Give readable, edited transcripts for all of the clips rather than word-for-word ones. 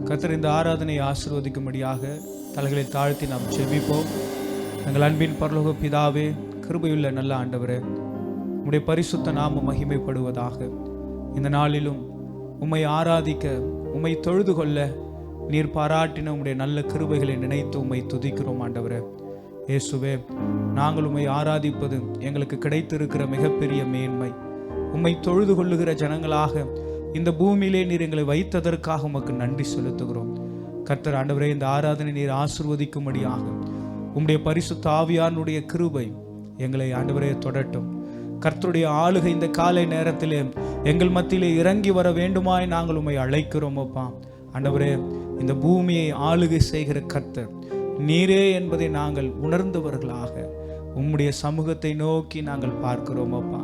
கர்த்தர் இந்த ஆராதனையை ஆசீர்வதிக்கும்படியாக தலைகளை தாழ்த்தி நாம் ஜெபிப்போம். எங்கள் அன்பின் பரலோக பிதாவே, கிருபையுள்ள நல்ல ஆண்டவரே, உம்முடைய பரிசுத்த நாமம் மகிமைப்படுவதாக. இந்த நாளிலும் உம்மை ஆராதிக்க, உம்மை தொழுது கொள்ள நீர் பாராட்டின உம்முடைய நல்ல கிருபைகளை நினைத்து உம்மை துதிக்கிறோம் ஆண்டவரே. இயேசுவே, நாங்கள் உம்மை ஆராதிப்பது எங்களுக்கு கிடைத்திருக்கிற மிகப்பெரிய மேன்மை. உம்மை தொழுது கொள்ளுகிற ஜனங்களாக இந்த பூமியிலே நீர் எங்களை வைத்ததற்காக உமக்கு நன்றி செலுத்துகிறோம். கர்த்தர் ஆண்டவரே, இந்த ஆராதனை நீர் ஆசீர்வதிக்கும்படியாக உம்முடைய பரிசுத்த ஆவியானுடைய கிருபை எங்களை ஆண்டவரே தொடட்டும். கர்த்தருடைய ஆளுகை இந்த காலை நேரத்திலே எங்கள் மத்தியிலே இறங்கி வர வேண்டுமாய் நாங்கள் உம்மை அழைக்கிறோம். அப்பா ஆண்டவரே, இந்த பூமியை ஆளுகை செய்கிற கர்த்தர் நீரே என்பதை நாங்கள் உணர்ந்தவர்களாக உம்முடைய சமூகத்தை நோக்கி நாங்கள் பார்க்கிறோம். அப்பா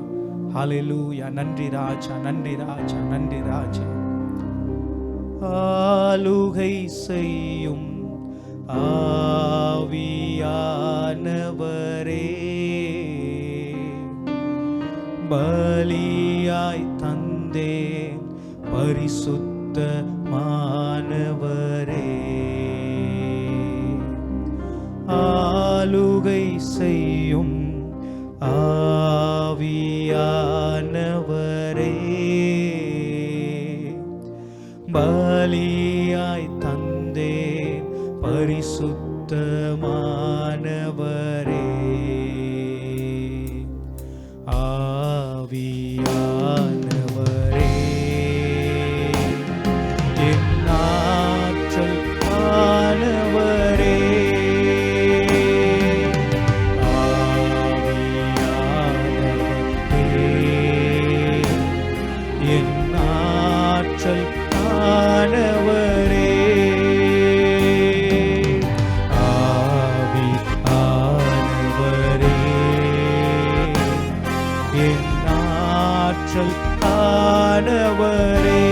ஹல்லேலூயா. நன்றி ராஜா, நன்றி ராஜா, நன்றி ராஜா. ஆளுகை செய்யும் ஆவியானவரே, பலியாய் தந்தேன் பரிசுத்தமானவரே. ஆளுகை செய்யும் ஆவியானவரே, பலியாய் தந்தேன் பரிசுத்தமானவரே. ஆவியானவரே, என் ஆற்றல் ஆனவரே, என் ஆற்றல் ஆனவரே, ஆவியானவரே, என் ஆற்றல் ஆனவரே.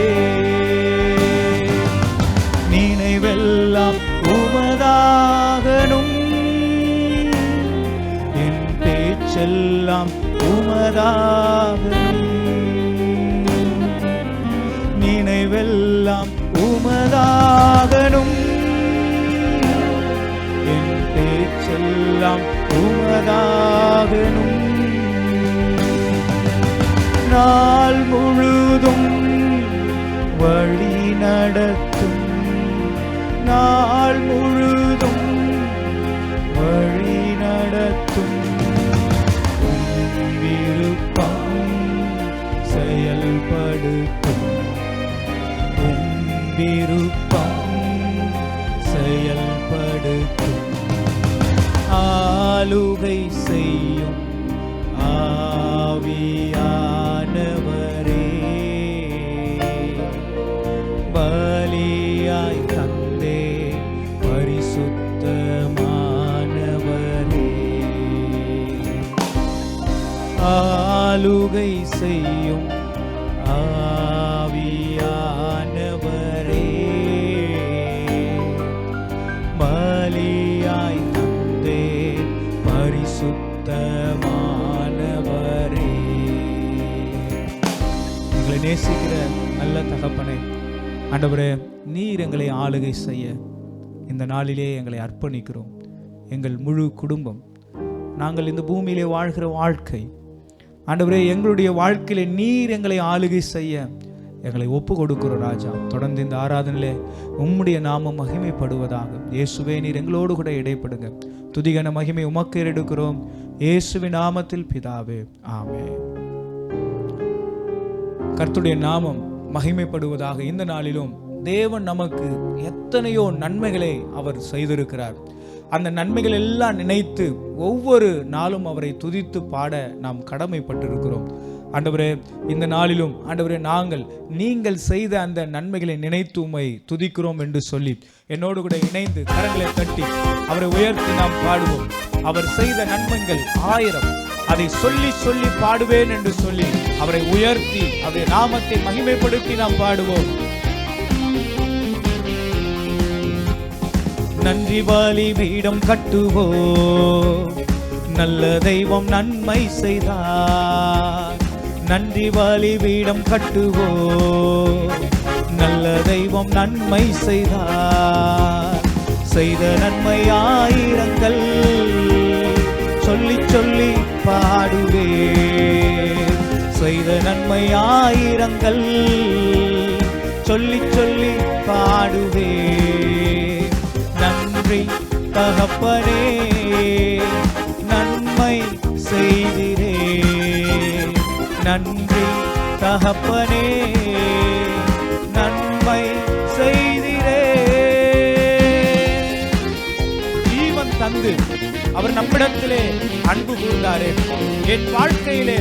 நினைவெல்லாம் உமதாகணும், என் பேச்செல்லாம் உமதாகணும். நினைவெல்லாம் உமதாகணும், என் பேச்செல்லாம் உமதாகணும். நாள் முழுதும் வழி நடத்தும், நாள் முழுதும் வழி நடத்தும். விருப்பம் செயல்படுத்தும், விருப்பம் செயல்படுத்தும். ஆளுகை செய்யும் ஆவியானவரே, பலியாய் தந்தே பரிசுத்தமானவரே. ஆளுகை செய்யும் ஆவியானவரே, பலியாய் தந்தே பரிசுத்தமானவரே. எங்களை நேசிக்கிற நல்ல தகப்பனே, ஆண்டவரே, நீர் எங்களை ஆளுகை செய்ய இந்த நாளிலே எங்களை அர்ப்பணிக்கிறோம். எங்கள் முழு குடும்பம், நாங்கள் இந்த பூமியிலே வாழ்கிற வாழ்க்கை, ஆண்டவரே, எங்களுடைய வாழ்க்கையிலே நீர் எங்களை ஆளுகை செய்ய எங்களை ஒப்பு கொடுக்கிறோம் ராஜா. தொடர்ந்து இந்த ஆராதனையிலே உம்முடைய நாமம் மகிமைப்படுவதாக. இயேசுவே, நீர் எங்களோடு கூட இடைப்படுங்க. துதிகன மகிமை உமக்கு எடுக்கிறோம், இயேசுவின் நாமத்தில் பிதாவே, ஆமென். கர்த்தருடைய நாமம் மகிமைப்படுவதாக. இந்த நாளிலும் தேவன் நமக்கு எத்தனையோ நன்மைகளை அவர் செய்திருக்கிறார். அந்த நன்மைகள் எல்லாம் நினைத்து ஒவ்வொரு நாளும் அவரை துதித்து பாட நாம் கடமைப்பட்டிருக்கிறோம். ஆண்டவரே, இந்த நாளிலும் ஆண்டவரே, நீங்கள் செய்த அந்த நன்மைகளை நினைத்து உம்மை துதிக்கிறோம் என்று சொல்லி என்னோடு கூட இணைந்து கரங்களை தட்டி அவரை உயர்த்தி நாம் பாடுவோம். அவர் செய்த நன்மைகள் 1000, அதை சொல்லி சொல்லி பாடுவேன் என்று சொல்லி அவரை உயர்த்தி அவருடைய நாமத்தை மகிமைப்படுத்தி நாம் பாடுவோம். நன்றி பலிபீடம் கட்டுவோம், நல்ல தெய்வம் நன்மை செய்தார். நன்றி பலிபீடம் கட்டுவோம், நல்ல தெய்வம் நன்மை செய்தார். செய்த நன்மை ஆயிரங்கள் சொல்லி சொல்லி பாடுவே. செய்த நன்மை ஆயிரங்கள் சொல்லி சொல்லி பாடுவே. நன்றி தகப்பனே நன்மை செய்திரே. நன்றி தகப்பனே நன்மை செய்திரே. ஜீவன் தந்து அவர் நம்மிடத்திலே அன்பு கூர்ந்தாரே. என் வாழ்க்கையிலே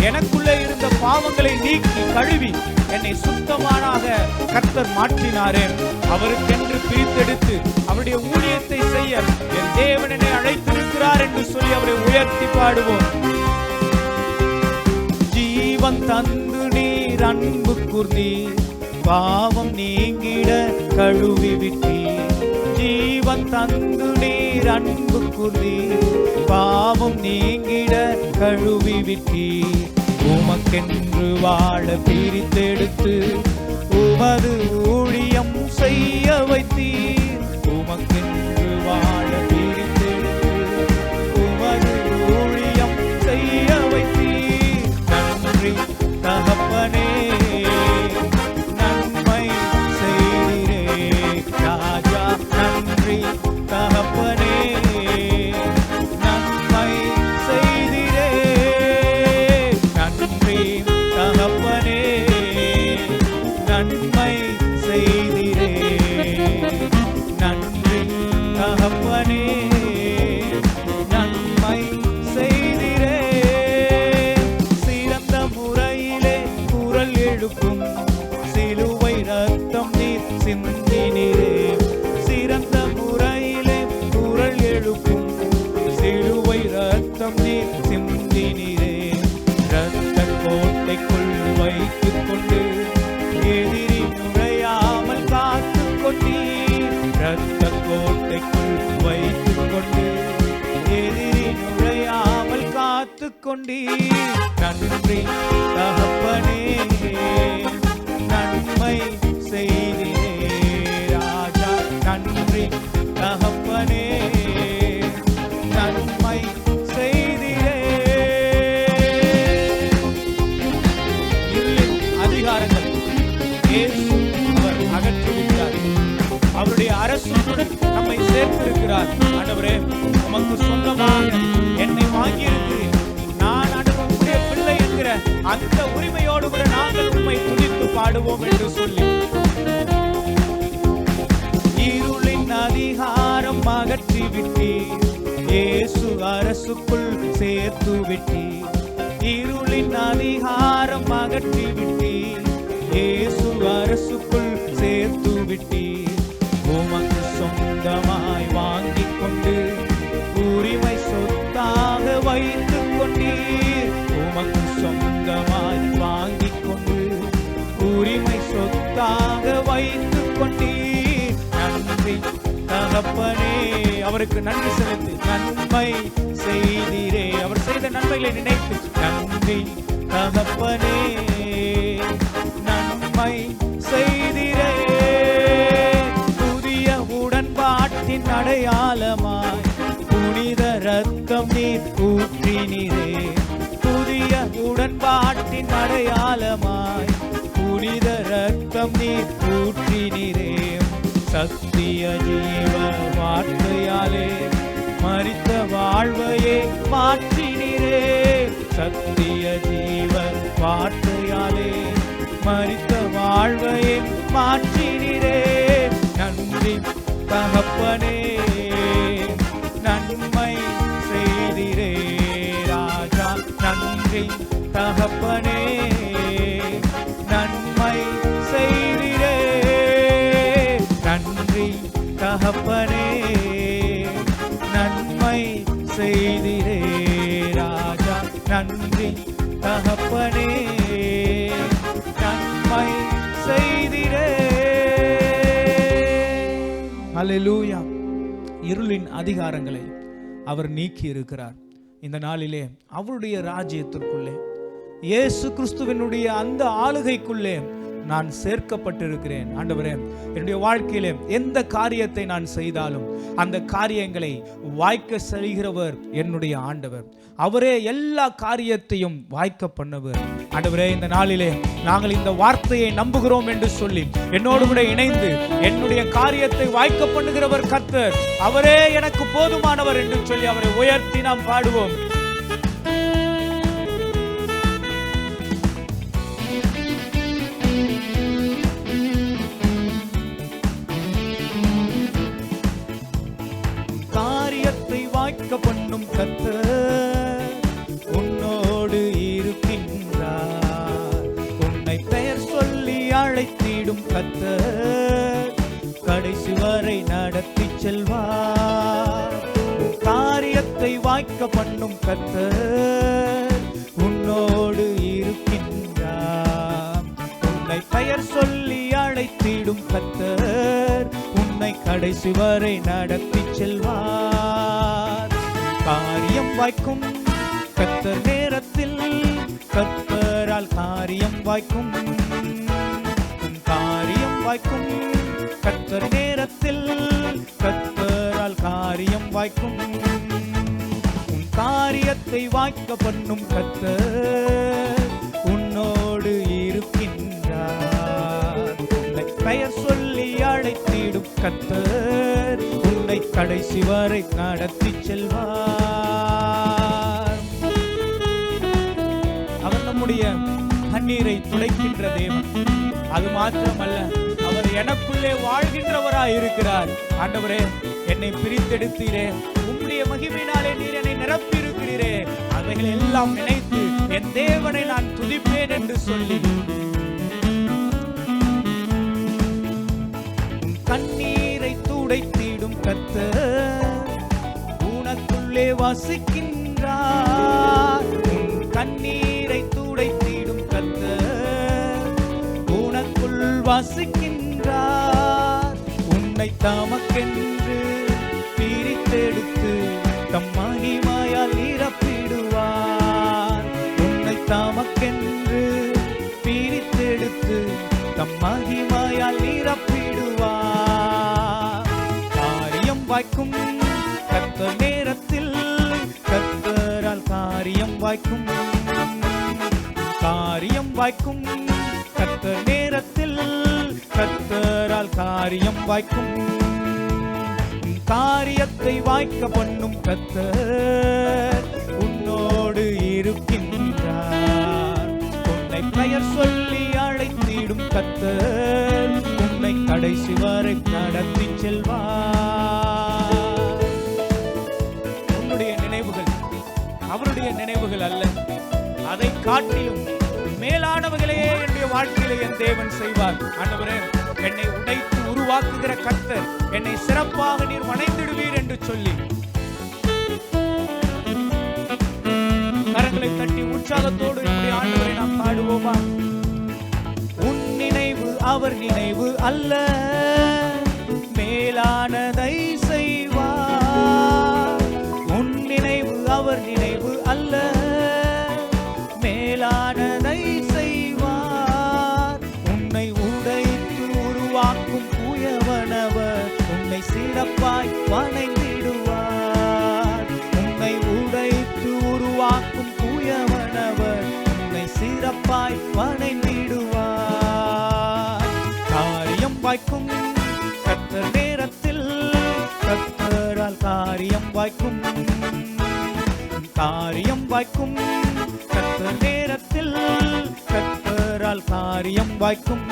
எனக்குள்ளே இருந்த பாவங்களை நீக்கி கழுவி என்னை சுத்தமானாக கர்த்தர் மாற்றினாரே. அவருக்கென்று பிரித்தெடுத்து அவருடைய ஊழியத்தை செய்ய என் தேவன் என்னை அழைத்திருக்கிறார் என்று சொல்லி அவரை உயர்த்தி பாடுவோம். ஜீவன் தந்து நீர் அன்பு கூர்ந்தீர். பாவம் நீங்கிட கழுவி விட்டீர். ஜீவன் தந்து நீர் அன்பு கூர்ந்தீர். பாவம் நீங்கிட கழுவி விட்டீர். உமக்கென்று வாழ பிரித்தெடுத்து உமது ஊழியம் செய்ய வைத்தீர். உமக்கென்று வாழ பிரித்தெடுத்து உமது ஊழியம் செய்ய வைத்தீர். நன்றி தகப்பனே நன்மை செய்திரே. ராஜா நன்றி தகப்பனே நன்மை செய்திரே. நன்றி தகப்பனே நன்மை செய்திரே. நன்றி தகப்பனே நன்மை செய்திரே. சிறந்த முறையிலே குரல் எழுப்பும் சிலுவை ரத்தம் நீர் சிந்தினீரே. சிறந்த முறையிலே குரல் எழுப்பும் சிலுவை ரத்தம் நீர் சிந்தினீரே. இரத்த கோட்டைக்குள் வைத்துக் கொண்டு எதிரி நுழையாமல் காத்து கொண்டீர். இரத்த கோட்டைக்குள் வைத்துக் கொண்டு எதிரி நுழையாமல் காத்து கொண்டீர். நன்றி தகப்பனே நன்மை செய்திரே. ராஜா நன்றி தகப்பனே நன்மை செய்திரே. இருளின் அதிகாரங்கள் இயேசு அவர் அகற்றிவிட்டார். அவருடைய அரசுடன் நம்மை சேர்த்திருக்கிறார். ஆண்டவரே உமக்கு சொந்தமாக என்னை வாங்கியிருக்கிறேன். நான் உம்முடைய பிள்ளை என்கிற அந்த உரிமையோடு கூட நாங்கள் உம்மை துதித்து பாடுவோம் என்று சொல்லி இருளின் அதிகாரம் அகற்றி விட்டீர். இயேசு அரசுக்குள் சேர்த்து விட்டீர். இருளின் அதிகாரம் அகற்றி விட்டீர். இயேசு அரசுக்குள் சேர்த்து விட்டீர். உமக்கு சொந்தமாய் வாங்கிக் கொண்டு உரிமை சொத்தாக வைத்துக் கொண்டீர். உமக்கு சொந்தமாய் வாங்கிக் கொண்டு உரிமை சொத்தாக வைத்துக் கொண்டீர். நன்றி தகப்பனே. அவருக்கு நன்றி செலுத்து. நன்மை செய்திரே. அவர் செய்த நன்மைகளை நினைத்து நன்றி தகப்பனே நன்மை செய்திரே. புதிய உடன்பாட்டின் அடையாளமாய் புனித ரத்தம் நீர் ஊற்றினீரே. புதிய உடன்பாட்டின் அடையாளமாய் புனித ரத்தம் நீர் ஊற்றினீரே. சத்திய ஜீவ வார்த்தையாலே மரித்த வாழ்வையே மாற்றினீரே. சத்திய ஜீவ வார்த்தையாலே மரித்த வாழ்வையே மாற்றினீரே. நன்றி தகப்பனே நன்மை செய்திரே. ராஜா நன்றி தகப்பனே நன்மை செய்திரே. நன்றி தகப்பனே நன்மை செய்திரே. ராஜா நன்றி தகப்பனே நன்மை செய்திரே. ஹல்லேலூயா. இருளின் அதிகாரங்களை அவர் நீக்கி இருக்கிறார். இந்த நாளிலே அவருடைய ராஜ்யத்திற்குள்ளே இயேசு கிறிஸ்துவினுடைய அந்த ஆளுகைக்குள்ளே நான் சேர்க்கப்பட்டிருக்கிறேன். ஆண்டவரே, என்னுடைய வாழ்க்கையிலே எந்த காரியத்தை நான் செய்தாலும் அந்த காரியங்களை வாய்க்க செய்கிறவர் என்னுடைய ஆண்டவர். அவரே எல்லா காரியத்தையும் வாய்க்க பண்ணவர். ஆண்டவரே, இந்த நாளிலே நாங்கள் இந்த வார்த்தையை நம்புகிறோம் என்று சொல்லி என்னோடு கூட இணைந்து என்னுடைய காரியத்தை வாய்க்க பண்ணுகிறவர் கர்த்தர். அவரே எனக்கு போதுமானவர் என்று சொல்லி அவரை உயர்த்தி நாம் பாடுவோம். காரியத்தை வாய்க்க பண்ணும் கர்த்தர் உன்னோடு இருக்கின்றார். உன்னை பெயர் சொல்லி அழைத்திடும் கர்த்தர் கடைசி வரை நடத்தி செல்வார். காரியத்தை வாய்க்க பண்ணும் கர்த்தர் உன்னோடு இருக்கின்றார். உன்னை பெயர் சொல்லி அழைத்திடும் கர்த்தர் உன்னை கடைசி வரை நடத்தி செல்வார். காரியம் வாய்க்கும் கர்த்தர் நேரத்தில் கர்த்தரால் காரியம் வாய்க்கும். காரியம் வாய்க்கும் கர்த்தர் நேரத்தில் கர்த்தரால் காரியம் வாய்க்கும். உன் காரியத்தை வாய்க்க பண்ணும் கர்த்தர் உன்னோடு இருக்கின்றார். உன்னை பெயர் சொல்லி அழைத்திடும் கர்த்தர் உன்னை கடைசி வரை நடத்தி செல்வார். அவர் நம்முடைய கண்ணீரை துடைக்கின்ற தேவன். அது மாத்திரமல்ல, அவர் எனக்குள்ளே வாழ்கின்றவராய் இருக்கிறார். ஆண்டவரே, என்னை பிரித்தெடுத்தீரே, உம்முடைய மகிமையினாலே நீர் என்னை நிரப்பி இருக்கிறீரே, அவைகள் எல்லாம் நினைத்து என் தேவனை நான் துதிப்பேன் என்று சொல்லி கண்ணீரை துடைத்திடும் கர்த்தர் உனக்குள்ளே வசிக்கின்றார். கண்ணீரை துடைத்திடும் கர்த்தர் உனக்குள் வசிக்கின்றார். உன்னை தமக்கென்று பிரித்தெடுத்து தம் மகிமையால் நிரப்பிடுவார். உன்னை தமக்கென்று பிரித்தெடுத்து தம் மகிமையால் நிரப்பிடுவார். காரியம் வாய்க்கும் கர்த்தர் நேரத்தில் கர்த்தரால் காரியம் வாய்க்கும். காரியம் வாய்க்கும் கர்த்தர் நேரத்தில் கர்த்தரால் காரியம் வாய்க்கும். காரியத்தை வாய்க்க பண்ணும் கர்த்தர் உன்னோடு இருக்கின்றார். உன்னை பெயர் சொல்லி அழைத்திடும் கர்த்தர் உன்னை கடைசி வரை நடத்தி செல்வார். உன்னுடைய நினைவுகள் அவருடைய நினைவுகள் அல்ல, அதை காட்டிலும் மேலானவர்களே என்னுடைய வாழ்க்கையிலே என் தேவன் செய்வார். ஆண்டவரே, என்னை உடைத்து உருவாக்குகிற கர்த்தர் என்னை சிறப்பாக நீர் வணைந்திடுவீர் என்று சொல்லி கரங்களை தட்டி உற்சாகத்தோடு என்னுடைய ஆண்டவரை நாம் பாடுவோமா? உன் நினைவு அவர் நினைவு அல்ல, மேலானதை செய்வார். உன் நினைவு அவர் நினைவு அல்ல, மேலானதை செய்வார். உன்னை உடைத்து உருவாக்கும் புயவனவர் உன்னை சிறப்பாய் வணைந்திடுவார். உன்னை உடைத்து உருவாக்கும் புயவனவர் உன்னை சிறப்பாய் வணைந்திடுவார். காரியம் வாய்க்கும் கர்த்தர் நேரத்தில் கர்த்தரால் காரியம் வாய்க்கும். காரியம் வாய்க்கும் கர்த்தர் நேரத்தில் கர்த்தரால் காரியம் வாய்க்கும்.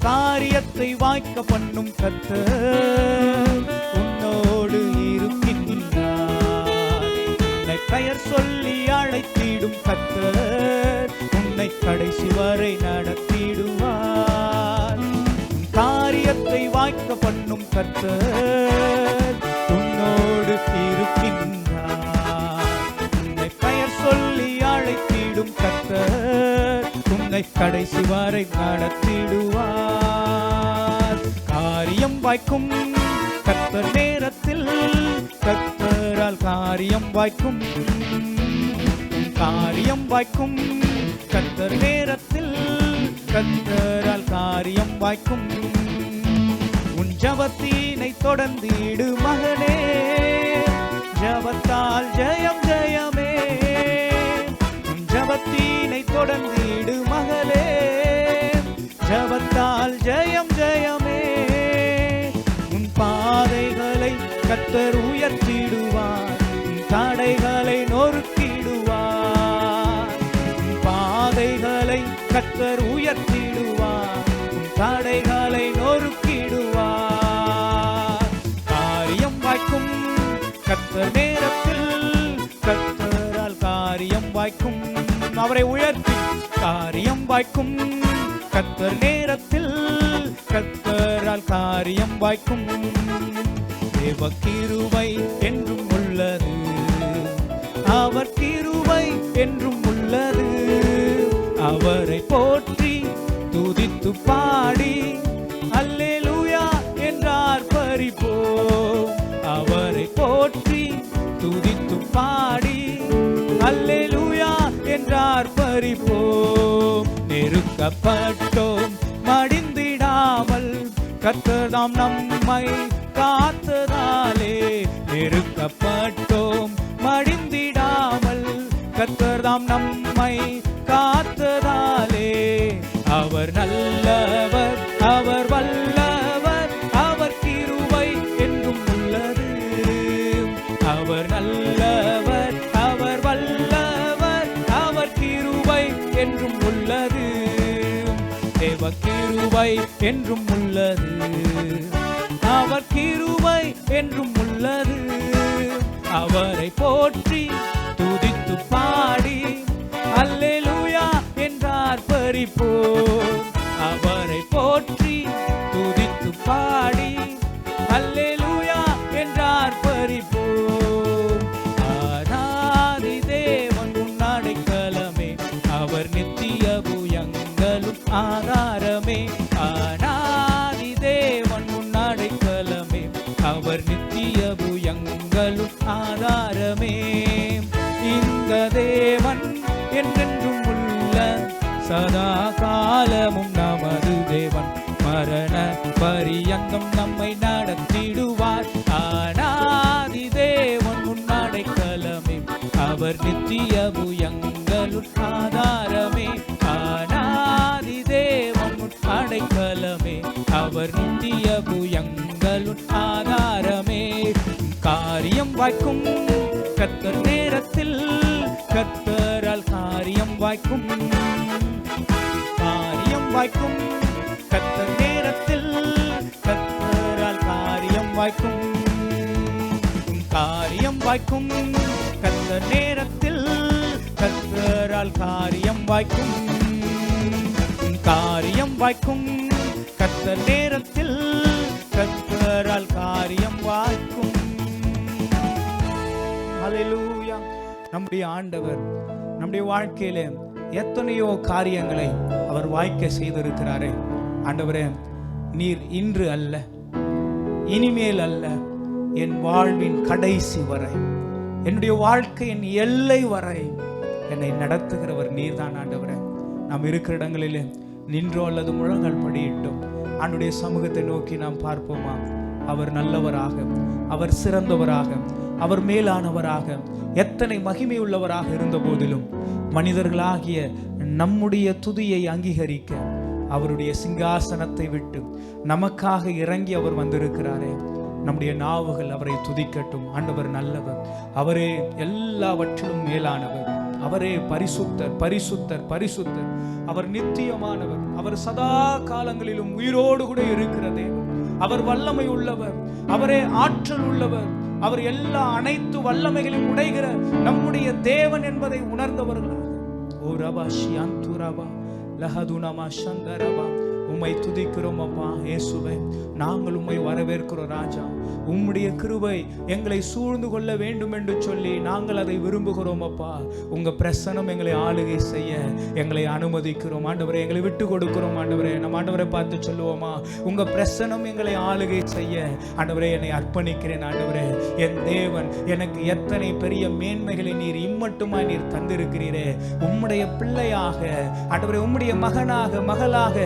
காரியத்தை வாய்க்க பண்ணும் கர்த்தர் உன்னோடு இருக்கின்றார். உன்னை பெயர் சொல்லி அழைத்திடும் கர்த்தர் உன்னை கடைசி வரை நடத்திடுவார். காரியத்தை வாய்க்க பண்ணும் கர்த்தர் உன்னோடு இருக்கின்றார். உன்னை பெயர் சொல்லி அழைத்திடும் கர்த்தர் உன்னை கடைசி வரை நடத்திடுவார். காரியம் வாய்க்கும் கர்த்தர் நேரத்தில் கர்த்தரால் காரியம் வாய்க்கும். காரியம் வாய்க்கும் கர்த்தர் நேரத்தில் கர்த்தரால் காரியம் வாய்க்கும். உன் ஜபத்தினை தொடர்ந்திடு மகனே, ஜபத்தால் ஜெயம் ஜெயமே. உன் ஜபத்தினை தொடர்ந்திடு மகளே, ஜபத்தால் ஜெயம் ஜெயமே. உன் பாதைகளை கர்த்தர் உயர்த்திடுவார், உன் தடைகளை நொறுக்கிடுவார். உன் பாதைகளை கர்த்தர் உயர்த்திடுவார், உன் தடைகளை நொறுக்கிடுவார். காரியம் வாய்க்கும் கர்த்தர் நேரத்தில், கர்த்தரால் காரியம் வாய்க்கும். அவரை உயர்த்தி காரியம் வாய்க்கும் கர்த்தர் நேரத்தில், கர்த்தரால் காரியம் வாய்க்கும். தேவ கிருபை என்றும் உள்ளது, அவர் கிருபை என்றும் உள்ளது. அவரை போற்றி துதித்து பாடி அல்லேலூயா என்றார் பரிபோம். அவரை போற்றி துதித்து பாடி அல்லேலூயா என்றார் பரிபோம். நெருக்கப்பட்டோம் மடிந்திடாமல் கர்த்தர்தாம் நம்மை காத்ததாலே. நெருக்கப்பட்டோம் மடிந்திடாமல் கர்த்தர்தாம் நம்மை காத்ததாலே. அவர் நல்லவர், அவர் வல்லவர், அவர் கிருபை என்றும் உள்ளது. அவர் நல்லவர், அவர் வல்லவர், அவர் கிருபை என்றும் உள்ளது. தேவ கிருபை என்றும் உள்ளது, அவர் கிருபை என்றும் உள்ளது. அவரை போற்றி துதித்து பாடி அல்லேலூயா என்றார் பரிபோம். அவரை போற்றி துதித்து பாடி அல்லேலூயா என்றார் பரிபோம். ஆராதி தேவன் உன் அடைக்கலமே, அவர் நித்திய புயங்களும் ஆதாரமே. ஆராதி தேவன் உன் அடைக்கலமே, அவர் நித்திய புயங்களும் ஆதாரமே. இந்த தேவன் என்றென்றும் உள்ள சதா காலமும் நமது தேவன், மரண பரியந்தம் நம்மை நடத்திடுவார். ஆனாதி தேவன் உன் அடைக்கலமே, அவர் நித்திய புயங்களும் ஆதாரமே. ஆனாதி தேவன் உன் அடைக்கலமே, அவர் நித்திய புயங்களும் ஆதாரமே. காரியம் வாய்க்கும் கர்த்தர் நேரத்தில், கர்த்தரால் காரியம் வாய்க்கும். காரியம் வாய்க்கும் கர்த்தர் நேரத்தில், கர்த்தரால் காரியம் வாய்க்கும். காரியம் வாய்க்கும் கர்த்தர் நேரத்தில், கர்த்தரால் காரியம் வாய்க்கும். காரியம் வாய்க்கும் கர்த்தர் நேரத்தில், கர்த்தரால் காரியம் வாய்க்கும். ஹல்லேலூயா. நம்முடைய ஆண்டவர் நம்முடைய வாழ்க்கையிலே எத்தனையோ காரியங்களை அவர் வாய்க்க செய்திருக்கிறாரே. ஆண்டவரே, நீர் இன்று அல்ல, இனிமேல் அல்ல, என் வாழ்வின் கடைசி வரை, என்னுடைய வாழ்க்கையின் எல்லை வரை என்னை நடத்துகிறவர் நீர்தான் ஆண்டவரே. நாம் இருக்கிற இடங்களிலே நின்றோ அல்லது முழங்கால் படியிட்டோம் ஆண்டுடைய சமூகத்தை நோக்கி நாம் பார்ப்போமா? அவர் நல்லவராக, அவர் சிறந்தவராக, அவர் மேலானவராக, எத்தனை மகிமை உள்ளவராக இருந்த போதிலும் மனிதர்களாகிய நம்முடைய துதியை அங்கீகரிக்க அவருடைய சிங்காசனத்தை விட்டு நமக்காக இறங்கி அவர் வந்திருக்கிறாரே. நம்முடைய நாவுகள் அவரை துதிக்கட்டும். ஆண்டவர் நல்லவர், அவரே எல்லாவற்றிலும் மேலானவர், அவரே பரிசுத்தர், பரிசுத்தர், பரிசுத்தர். அவர் நித்தியமானவர், அவர் சதா காலங்களிலும் உயிரோடு கூட இருக்கிற தேவன், அவர் வல்லமை உள்ளவர், அவரே ஆற்றல் உள்ளவர், அவர் எல்லா அனைத்து வல்லமைகளையும் உடைகிற நம்முடைய தேவன் என்பதை உணர்ந்தவர்களாக உம்மை துதிக்கிறோம் அப்பா. இயேசுவே, நாங்கள் உம்மை வரவேற்கிறோம் ராஜா. உம்முடைய கிருபை எங்களை சூழ்ந்து கொள்ள வேண்டும் என்று சொல்லி நாங்கள் அதை விரும்புகிறோம் அப்பா. உங்க பிரசனம் எங்களை ஆளுகை செய்ய எங்களை அனுமதிக்கிறோம் ஆண்டவரே. எங்களை விட்டு கொடுக்கிறோம் ஆண்டவரே. நம்ம ஆண்டவரை பார்த்து சொல்லுவோமா, உங்க பிரசனம் எங்களை ஆளுகை செய்ய ஆண்டவரே என்னை அர்ப்பணிக்கிறேன் ஆண்டவரே. என் தேவன், எனக்கு எத்தனை பெரிய மேன்மைகளை நீர் இம்மட்டுமாய் நீர் தந்திருக்கிறீரே. உம்முடைய பிள்ளையாக ஆண்டவரே, உம்முடைய மகனாக மகளாக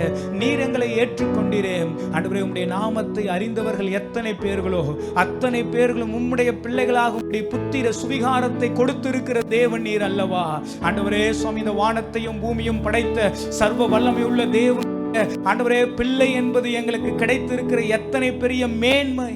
நீர் எங்களை ஏற்றுக்கொண்டீரே ஆண்டவரே. உம்முடைய நாமத்தை அறிந்தவர்கள் எத்தனை பேர்களோ அத்தனை பேர்களும் உம்முடைய பிள்ளைகளாக உம்முடைய புத்திர சுவிகாரத்தை கொடுத்திருக்கிற தேவன் நீர் அல்லவா ஆண்டவரே. சுவாமி, இந்த வானத்தையும் பூமியும் படைத்த சர்வ வல்லமை உள்ள தேவன் ஆண்டவரே, பிள்ளை என்பது எங்களுக்கு கிடைத்திருக்கிற எத்தனை பெரிய மேன்மை.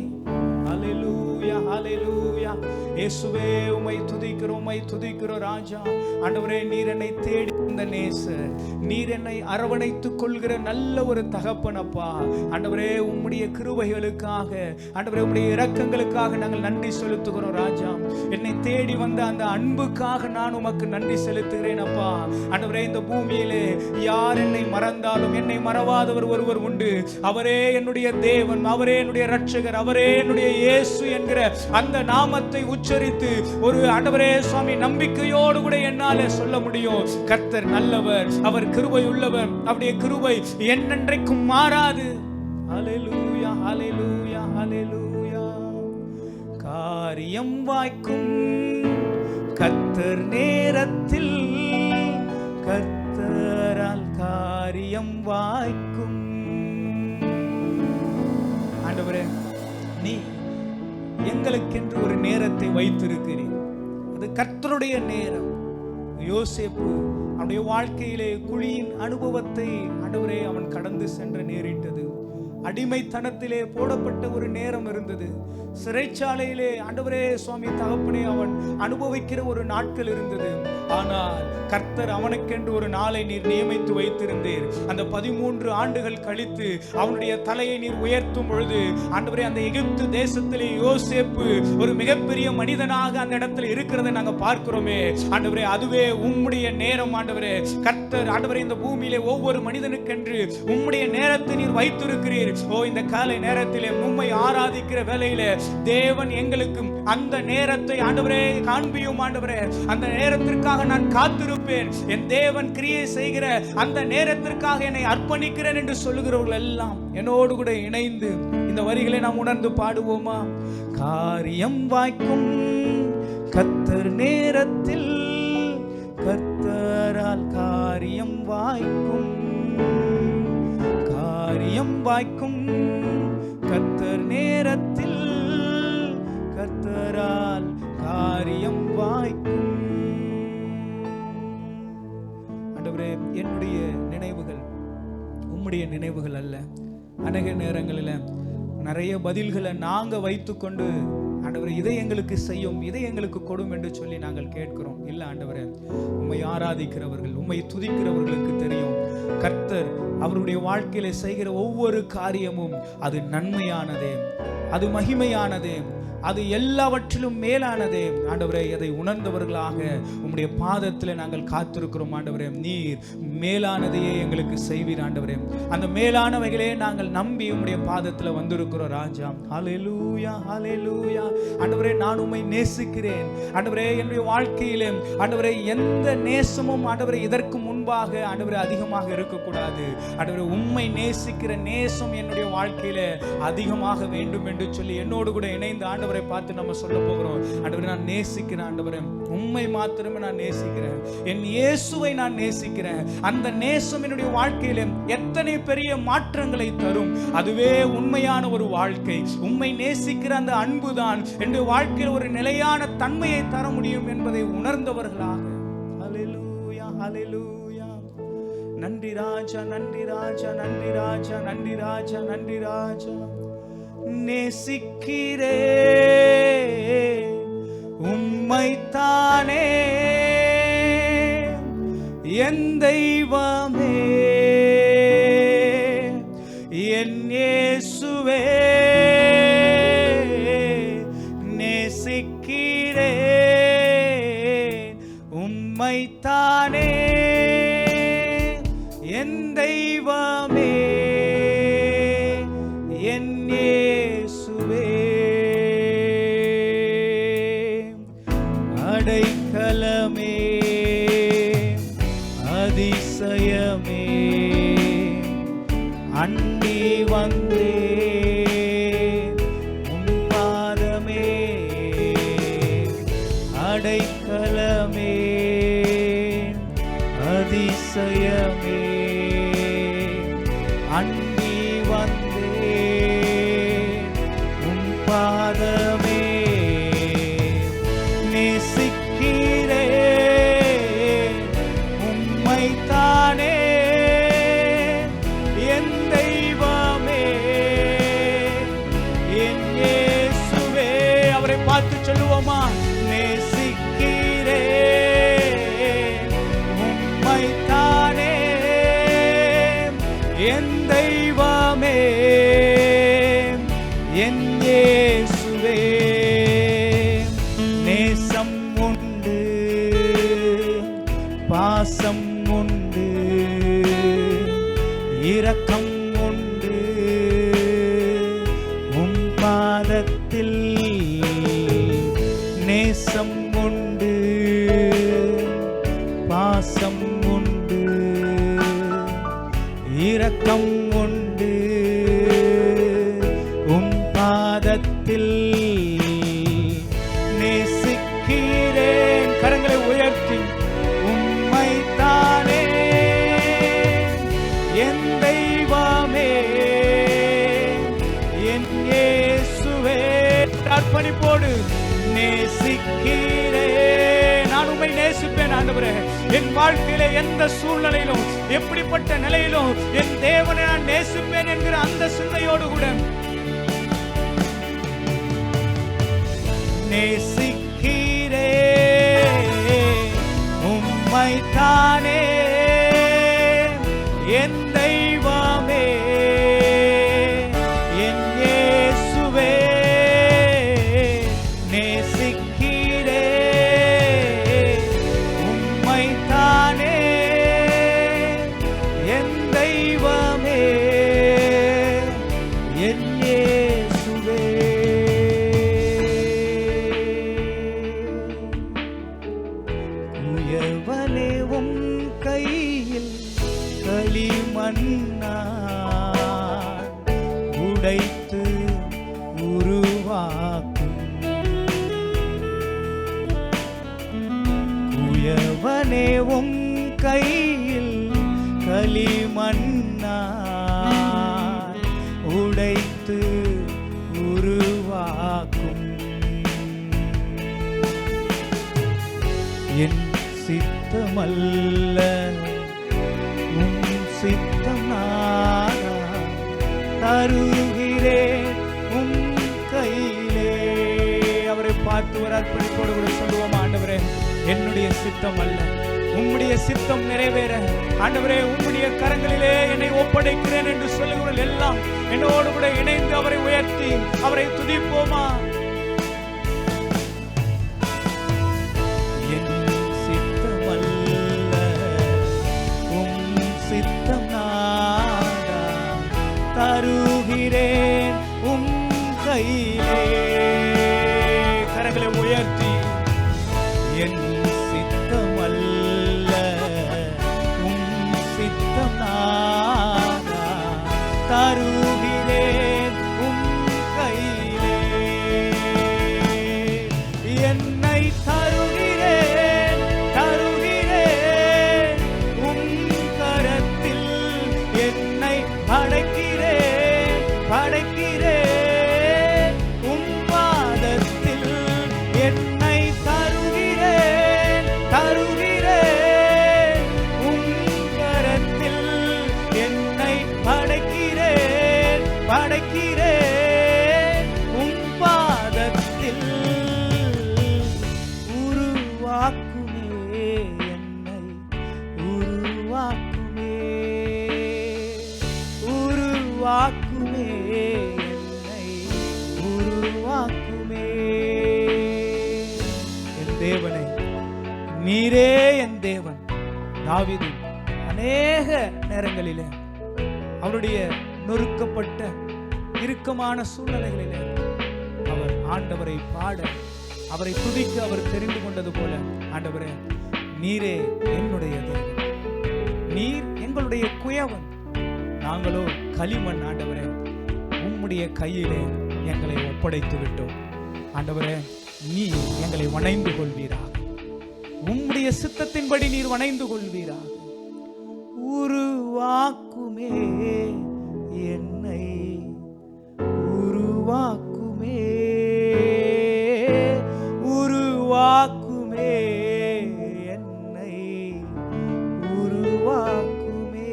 ஹல்லேலூயா, ஹல்லேலூயா. இயேசுவே, உம்மை துதிக்கிறோம், உம்மை துதிக்கிறோம் ராஜா. ஆண்டவரே, நீர் என்னை தேடி வந்த நேசர், நீர் என்னை அரவணைத்துக் கொள்கிற நல்ல ஒரு தகப்பனப்பா. ஆண்டவரே, உம்முடைய கிருபைகளுக்காக ஆண்டவரே, உம்முடைய இரக்கங்களுக்காக நாங்கள் நன்றி செலுத்துகிறோம் ராஜா. என்னை தேடி வந்த அந்த அன்புக்காக நான் உமக்கு நன்றி செலுத்துகிறேன் அப்பா. ஆண்டவரே, இந்த பூமியிலே யார் என்னை மறந்தாலும் என்னை மறவாதவர் ஒருவர் உண்டு. அவரே என்னுடைய தேவன், அவரே என்னுடைய இரட்சகர், அவரே என்னுடைய இயேசு என்கிற அந்த நாமத்தை உச்சரித்து ஒரு ஆண்டவரே சுவாமி நம்பிக்கையோடு கூட என்னாலே சொல்ல முடியும், கர்த்தர் நல்லவர், அவர் கிருபை உள்ளவர், அவருடைய கிருபை என்னென்றைக்கும் மாறாது. ஹல்லேலூயா, ஹல்லேலூயா, ஹல்லேலூயா. காரியம் வாய்க்கும் கர்த்தர் நேரத்தில், கர்த்தரால் காரியம் வாய்க்கும். ஆண்டவரே, நீ எங்களுக்கென்று ஒரு நேரத்தை வைத்திருக்கிறீர். அது கர்த்தருடைய நேரம். யோசேப்பு அவனுடைய வாழ்க்கையிலே குழியின் அனுபவத்தை ஆண்டவரே அவன் கடந்து சென்று நேரிட்டது. அடிமைத்தனத்திலே போடப்பட்ட ஒரு நேரம் இருந்தது. சிறைச்சாலையிலே ஆண்டவரே சுவாமி தகப்பனே அவன் அனுபவிக்கிற ஒரு நாட்கள் இருந்தது. ஆனால் கர்த்தர் அவனுக்கென்று ஒரு நாளை நீர் நியமித்து வைத்திருந்தீர். அந்த 13 ஆண்டுகள் கழித்து அவனுடைய தலையை நீர் உயர்த்தும் பொழுது ஆண்டவரே, அந்த எகிப்து தேசத்திலே யோசேப்பு ஒரு மிகப்பெரிய மனிதனாக அந்த இடத்துல இருக்கிறதை நாங்கள் பார்க்கிறோமே ஆண்டவரே. அதுவே உம்முடைய நேரம் ஆண்டவரே. கர்த்தர் ஆண்டவரே, இந்த பூமியிலே ஒவ்வொரு மனிதனுக்கென்று உம்முடைய நேரத்தை நீர் வைத்திருக்கிறீர். ஓ, இந்த காலை நேரத்திலே உம்மை ஆராதிக்கிற வேளையிலே தேவன் எங்களுக்கு அந்த நேரத்தை ஆண்டவரே காண்பியும் ஆண்டவரே. அந்த நேரத்திற்காக நான் காத்திருப்பேன். என் தேவன் கிரியை செய்கிற அந்த நேரத்திற்காக என்னை அர்ப்பணிக்கிறேன் என்று சொல்லுகிறவர்கள் எல்லாம் என்னோடு கூட இணைந்து இந்த வரிகளை நாம் உணர்ந்து பாடுவோமா? காரியம் வாய்க்கும் கர்த்தர் நேரத்தில், கர்த்தரால் காரியம் வாய்க்கும். காரியம் வாய்க்கும் கர்த்தர் நேரத்தில், கர்த்தரால் காரியம் வாய்க்கும். ஆண்டவரே, என்னுடைய நினைவுகள் உம்முடைய நினைவுகள் அல்ல. அநேக நேரங்களில் நிறைய பதில்களை நாங்கள் வைத்துக்கொண்டு ஆண்டவரே இதை எங்களுக்கு செய்யும், இதை எங்களுக்கு கொடும் என்று சொல்லி நாங்கள் கேட்கிறோம். இல்லை ஆண்டவரே, உம்மை ஆராதிக்கிறவர்கள், உம்மை துதிக்கிறவர்களுக்கு தெரியும் கர்த்தர் அவருடைய வாழ்க்கையில செய்கிற ஒவ்வொரு காரியமும் அது நன்மையானதே, அது மகிமையானதே, அது எல்லாவற்றிலும் மேலானதே. ஆண்டவரே, அதை உணர்ந்தவர்களாக உம்முடைய பாதத்தில் நாங்கள் காத்திருக்கிறோம் ஆண்டவரே. நீர் மேலானதையே எங்களுக்கு செய்வீர் ஆண்டவரே. அந்த மேலானவைகளே நாங்கள் நம்பி உம்முடைய பாதத்தில் வந்திருக்கிறோம் ராஜா. ஹல்லேலூயா, ஹல்லேலூயா. ஆண்டவரே, நான் உம்மை நேசிக்கிறேன் ஆண்டவரே. என்னுடைய வாழ்க்கையிலே ஆண்டவரே எந்த நேசமும் ஆண்டவரே இதற்கு முன்பாக ஆண்டவரே அதிகமாக இருக்கக்கூடாது ஆண்டவரே. உம்மை நேசிக்கிற நேசம் என்னுடைய வாழ்க்கையில அதிகமாக வேண்டும் என்று சொல்லி என்னோடு கூட இணைந்து ஆண்டவரை பார்த்து நம்ம சொல்ல போகிறோம். ஆண்டவரே, நான் நேசிக்கிறேன் ஆண்டவரே, உம்மை மாத்திரமே நான் நேசிக்கிறேன், என் இயேசுவை நான் நேசிக்கிறேன். அந்த நேசம் என்னுடைய வாழ்க்கையில எத்தனை பெரிய மாற்றங்களை தரும். அதுவே உண்மையான ஒரு வாழ்க்கை. உம்மை நேசிக்கிற அந்த அன்புதான் என்னுடைய வாழ்க்கையில் ஒரு நிலையான தன்மையை தர முடியும் என்பதை உணர்ந்தவர்களாக. ஹல்லேலூயா, ஹல்லேலூயா. நன்றி ராஜா, நன்றி ராஜா, நன்றி ராஜா, நன்றி ராஜா, நன்றி ராஜா. நேசிக்கிறே உம்மைத்தானே என் தெய்வமே, என் இயேசுவே. நேசிக்கிறே உம்மைத்தானே என் தெய்வமே. அடைக்கலமே அதிசயமே அண்டி வந்தே உன் பாதமே அடைக்கலமே அதிசயமே அண்டி வந்தே உன் பாதமே நேசிக்கிறே உம்மைத்தானே என் தெய்வமே என் இயேசுவே. அவரை பார்த்து சொல்லுவோமா? நேசிக்கிறே உம்மைத்தானே என் தெய்வமே என் இயேசுவே. நேசம் உண்டு பாசம் உண்டு இரக்கம் உண்டு உம் பாதத்தில். நேசம் உண்டு பாசம் உண்டு இரக்கம் உண்டு உம் பாதத்தில். நேசிக்கிறேன். கரங்களை உயர்த்தி உம்மைத்தானே என் தெய்வமே என் இயேசுவே. அர்ப்பணிப்போடு நேசிக்கிறேன். நான் உம்மை நேசிப்பேன் ஆண்டவரே. என் வாழ்க்கையில எந்த சூழ்நிலையிலும் எப்படிப்பட்ட நிலையிலும் என் தேவனை நான் நேசிப்பேன் என்கிற அந்த சிந்தையோடு கூட நேசிக்கிறேன் உம்மைத்தானே என் தெய்வமே என் இயேசுவே. நேசிக்கிறேன் உம்மைத்தானே என் தெய்வமே என் இயேசுவே. உயர்வனே உம் கையில் களிமண்ணால் உடைத்து உருவாக்கும். உயர்வனே உம் கையில் களிமண்ணால் உடைத்து உருவாக்கும். என் சித்தமல்ல உம் சித்தம் நான் தருகிறேன் உம் கையிலே. அவரை பார்த்து ஒரு அர்ப்பணிப்போடு கூட சொல்லுவோம், ஆண்டவரே என்னுடைய சித்தம் அல்ல உம்முடைய சித்தம் நிறைவேற ஆண்டவரே உம்முடைய கரங்களிலே என்னை ஒப்படைக்கிறேன் என்று சொல்லுகிறவர்கள் எல்லாம் என்னோடு கூட இணைந்து அவரை உயர்த்தி அவரை துதிப்போமா? என் சித்தமல்ல உம் சித்தம் நாடா தருகிறேன் உம் கையிலே. கரங்களை உயர்த்தி என் சித்தமல்ல உம் சித்தம் நாடா தருகிறேன் உம் கையிலே. என்னை தருகிறேன் தருகிறேன் உம் கரத்தில். என்னை படைக்கிறேன் படைக்கிறேன் உம் பாதத்தில். என்னை தருகிறேன் தருகிறேன் உம் கரத்தில். என்னை படைக்கிறேன் படைக்கிறேன் உம் பாதத்தில். உருவாக்குமே என்னை உருவாக்குமே உருவாக்குமே என்னை உருவாக்குமே. என் தேவனை நீரே என் தேவன். தாவீது அநேக நேரங்களிலே அவருடைய நொறுக்கப்பட்ட இறுக்கமான சூழ்நிலைகளிலே அவர் ஆண்டவரை பாட அவரை துதிக்க அவர் தெரிந்து கொண்டது போல ஆண்டவரே, நீரே என்னுடைய தேவன், நீர் எங்களுடைய குயவன், நாங்களோ களிமண். ஆண்டவரே, உம்முடைய கையிலே எங்களை ஒப்படைத்து விட்டோம். ஆண்டவரே, நீர் எங்களை வணைந்து கொள்வீராக, உம்முடைய சித்தத்தின்படி நீர் வணைந்து கொள்வீராக. உருவாக்குமே என்னை, உருவாக்குமே, உருவாக்குமே என்னை, உருவாக்குமே.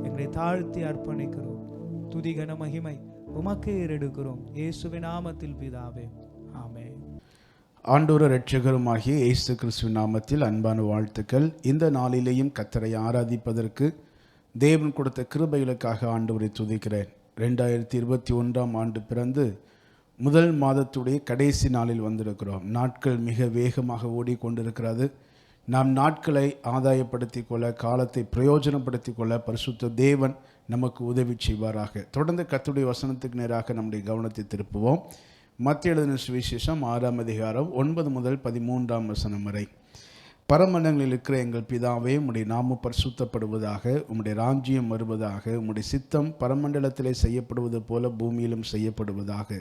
எங்களை தாழ்த்தி அர்ப்பணிக்கிறோம். துதிகன மகிமை உமக்கே ஏறெடுக்கிறோம். இயேசுவின் நாமத்தில் பிதாவே, ஆமென். ஆண்டவர் இரட்சகருமாகிய இயேசு கிறிஸ்துவின் நாமத்தில் அன்பான வாழ்த்துக்கள். இந்த நாளிலேயும் கர்த்தரை ஆராதிப்பதற்கு தேவன் கொடுத்த கிருபைகளுக்காக ஆண்டவரை துதிக்கிறேன். 2021 ஆண்டு பிறந்து முதல் மாதத்துடைய கடைசி நாளில் வந்திருக்கிறோம். நாட்கள் மிக வேகமாக ஓடிக்கொண்டிருக்கிறது. நாம் நாட்களை ஆதாயப்படுத்திக் கொள்ள, காலத்தை பிரயோஜனப்படுத்திக் கொள்ள பரிசுத்த தேவன் நமக்கு உதவி செய்வாராக. தொடர்ந்து கர்த்தருடைய வசனத்துக்கு நேராக நம்முடைய கவனத்தை திருப்புவோம். மத்திய எழுதின சுவிசேஷம் 6ஆம் அதிகாரம் 9 முதல் 13ஆம் வசனம் வரை. பரமண்டலங்களில் இருக்கிற எங்கள் பிதாவே, உம்முடைய நாமம் பரிசுத்தப்படுவதாக, உம்முடைய ராஜ்யம் வருவதாக, உம்முடைய சித்தம் பரமண்டலத்திலே செய்யப்படுவது போல பூமியிலும் செய்யப்படுவதாக.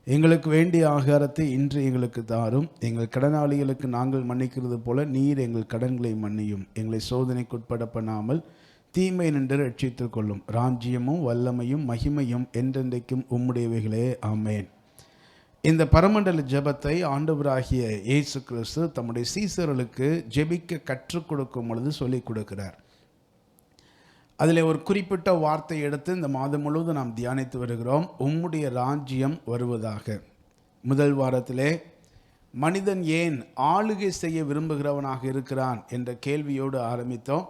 எங்களுக்கு வேண்டிய ஆகாரத்தை இன்று எங்களுக்கு தாரும். எங்கள் கடனாளிகளுக்கு நாங்கள் மன்னிக்கிறது போல நீர் எங்கள் கடன்களை மன்னியும். எங்களை சோதனைக்குட்பட பண்ணாமல் தீமை நின்று ரட்சித்துக் கொள்ளும். ராஜ்யமும் வல்லமையும் மகிமையும் என்றென்றைக்கும் உம்முடையவைகளே, ஆமேன். இந்த பரமண்டல ஜெபத்தை ஆண்டவராகிய இயேசு கிறிஸ்து தம்முடைய சீசர்களுக்கு ஜெபிக்க கற்றுக் கொடுக்கும் பொழுது சொல்லிக் கொடுக்கிறார். அதில் ஒரு குறிப்பிட்ட வார்த்தை எடுத்து இந்த மாதம் முழுவதும் நாம் தியானித்து வருகிறோம். உம்முடைய ராஜ்யம் வருவதாக. முதல் வாரத்திலே மனிதன் ஏன் ஆளுகை செய்ய விரும்புகிறவனாக இருக்கிறான் என்ற கேள்வியோடு ஆரம்பித்தோம்.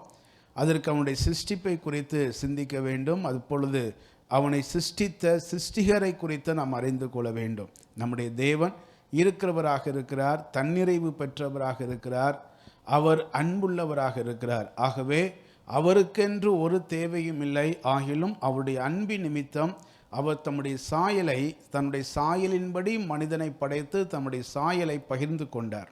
அதற்கு அவனுடைய சிருஷ்டிப்பை குறித்து சிந்திக்க வேண்டும். அதுபொழுது அவனை சிருஷ்டித்த சிருஷ்டிகரை குறித்து நாம் அறிந்து கொள்ள வேண்டும். நம்முடைய தேவன் இருக்கிறவராக இருக்கிறார், தன்னிறைவு பெற்றவராக இருக்கிறார், அவர் அன்புள்ளவராக இருக்கிறார். ஆகவே அவருக்கென்று ஒரு தேவையும் இல்லை. ஆகிலும் அவருடைய அன்பின் நிமித்தம் அவர் தம்முடைய சாயலை, தன்னுடைய சாயலின்படி மனிதனை படைத்து தம்முடைய சாயலை பகிர்ந்து கொண்டார்.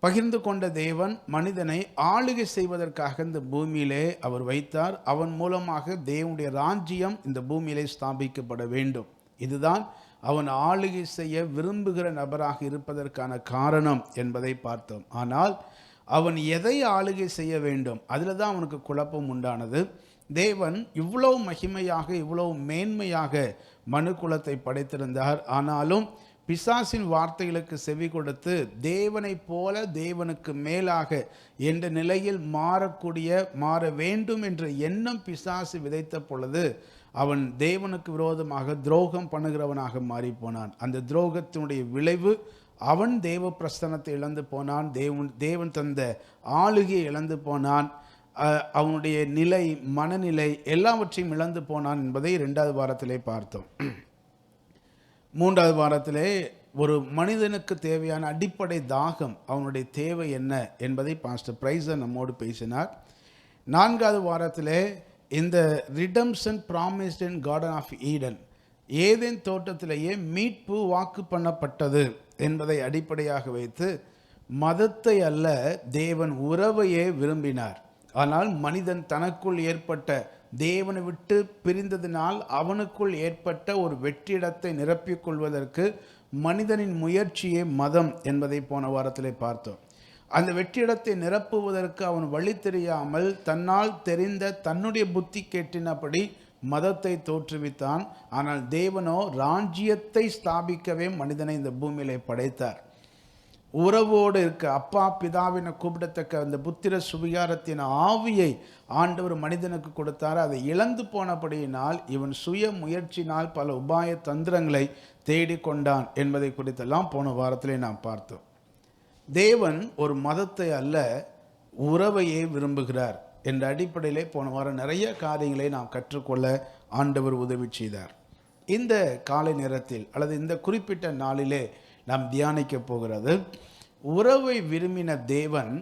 பகிர்ந்து கொண்ட தேவன் மனிதனை ஆளுகை செய்வதற்காக இந்த பூமியிலே அவர் வைத்தார். அவன் மூலமாக தேவனுடைய ராஜ்யம் இந்த பூமியிலே ஸ்தாபிக்கப்பட வேண்டும். இதுதான் அவன் ஆளுகை செய்ய விரும்புகிற நபராக இருப்பதற்கான காரணம் என்பதை பார்த்தோம். ஆனால் அவன் எதை ஆளுகை செய்ய வேண்டும், அதில் தான் அவனுக்கு குழப்பம் உண்டானது. தேவன் இவ்வளவு மகிமையாக, இவ்வளவு மேன்மையாக மனு குலத்தை படைத்திருந்தார். ஆனாலும் பிசாசின் வார்த்தைகளுக்கு செவி கொடுத்து தேவனை போல தேவனுக்கு மேலாக என்ற நிலையில் மாற வேண்டும் என்ற எண்ணம் பிசாசு விதைத்த பொழுது அவன் தேவனுக்கு விரோதமாக துரோகம் பண்ணுகிறவனாக மாறி போனான். அந்த துரோகத்தினுடைய விளைவு அவன் தேவ பிரசன்னத்தை இழந்து போனான். தேவன் தந்த ஆளுகையை இழந்து போனான். அவனுடைய நிலை, மனநிலை எல்லாவற்றையும் இழந்து போனான் என்பதை 2வது வாரத்திலே பார்த்தோம். 3வது வாரத்திலே ஒரு மனிதனுக்கு தேவையான அடிப்படை தாகம், அவனுடைய தேவை என்ன என்பதை பாஸ்டர் பிரைசர் நம்மோடு பேசினார். 4வது வாரத்திலே இந்த redemption promised in garden of Eden, ஏதேன் தோட்டத்திலேயே மீட்பு வாக்கு பண்ணப்பட்டது என்பதை அடிப்படையாக வைத்து மதத்தை அல்ல, தேவன் உறவையே விரும்பினார். ஆனால் மனிதன் தனக்குள் ஏற்பட்ட, தேவனை விட்டு பிரிந்ததினால் அவனுக்குள் ஏற்பட்ட ஒரு வெற்றிடத்தை நிரப்பிக் கொள்வதற்கு மனிதனின் முயற்சியே மதம் என்பதை போன வாரத்திலே பார்த்தோம். அந்த வெற்றிடத்தை நிரப்புவதற்கு அவன் வழி தெரியாமல் தன்னால் தெரிந்த தன்னுடைய புத்தி கேட்டினபடி மதத்தை தோற்றுவித்தான். ஆனால் தேவனோ ராஜ்யத்தை ஸ்தாபிக்கவே மனிதனை இந்த பூமியிலே படைத்தார். உறவோடு இருக்க, அப்பா பிதாவினை கூப்பிடத்தக்க அந்த புத்திர சுவிகாரத்தின் ஆவியை ஆண்டவர் மனிதனுக்கு கொடுத்தார். அதை இழந்து போனபடியினால் இவன் சுய முயற்சினால் பல உபாய தந்திரங்களை தேடிக்கொண்டான் என்பதை குறித்தெல்லாம் போன வாரத்திலே நாம் பார்த்தோம். தேவன் ஒரு மதத்தை அல்ல, உறவையே விரும்புகிறார் என்ற அடிப்படையிலே போன வாரம் நிறைய காரியங்களை நாம் கற்றுக்கொள்ள ஆண்டவர் உதவி செய்தார். இந்த காலை நேரத்தில் அல்லது இந்த குறிப்பிட்ட நாளிலே நாம் தியானிக்க போகிறது, உறவை விரும்பின தேவன்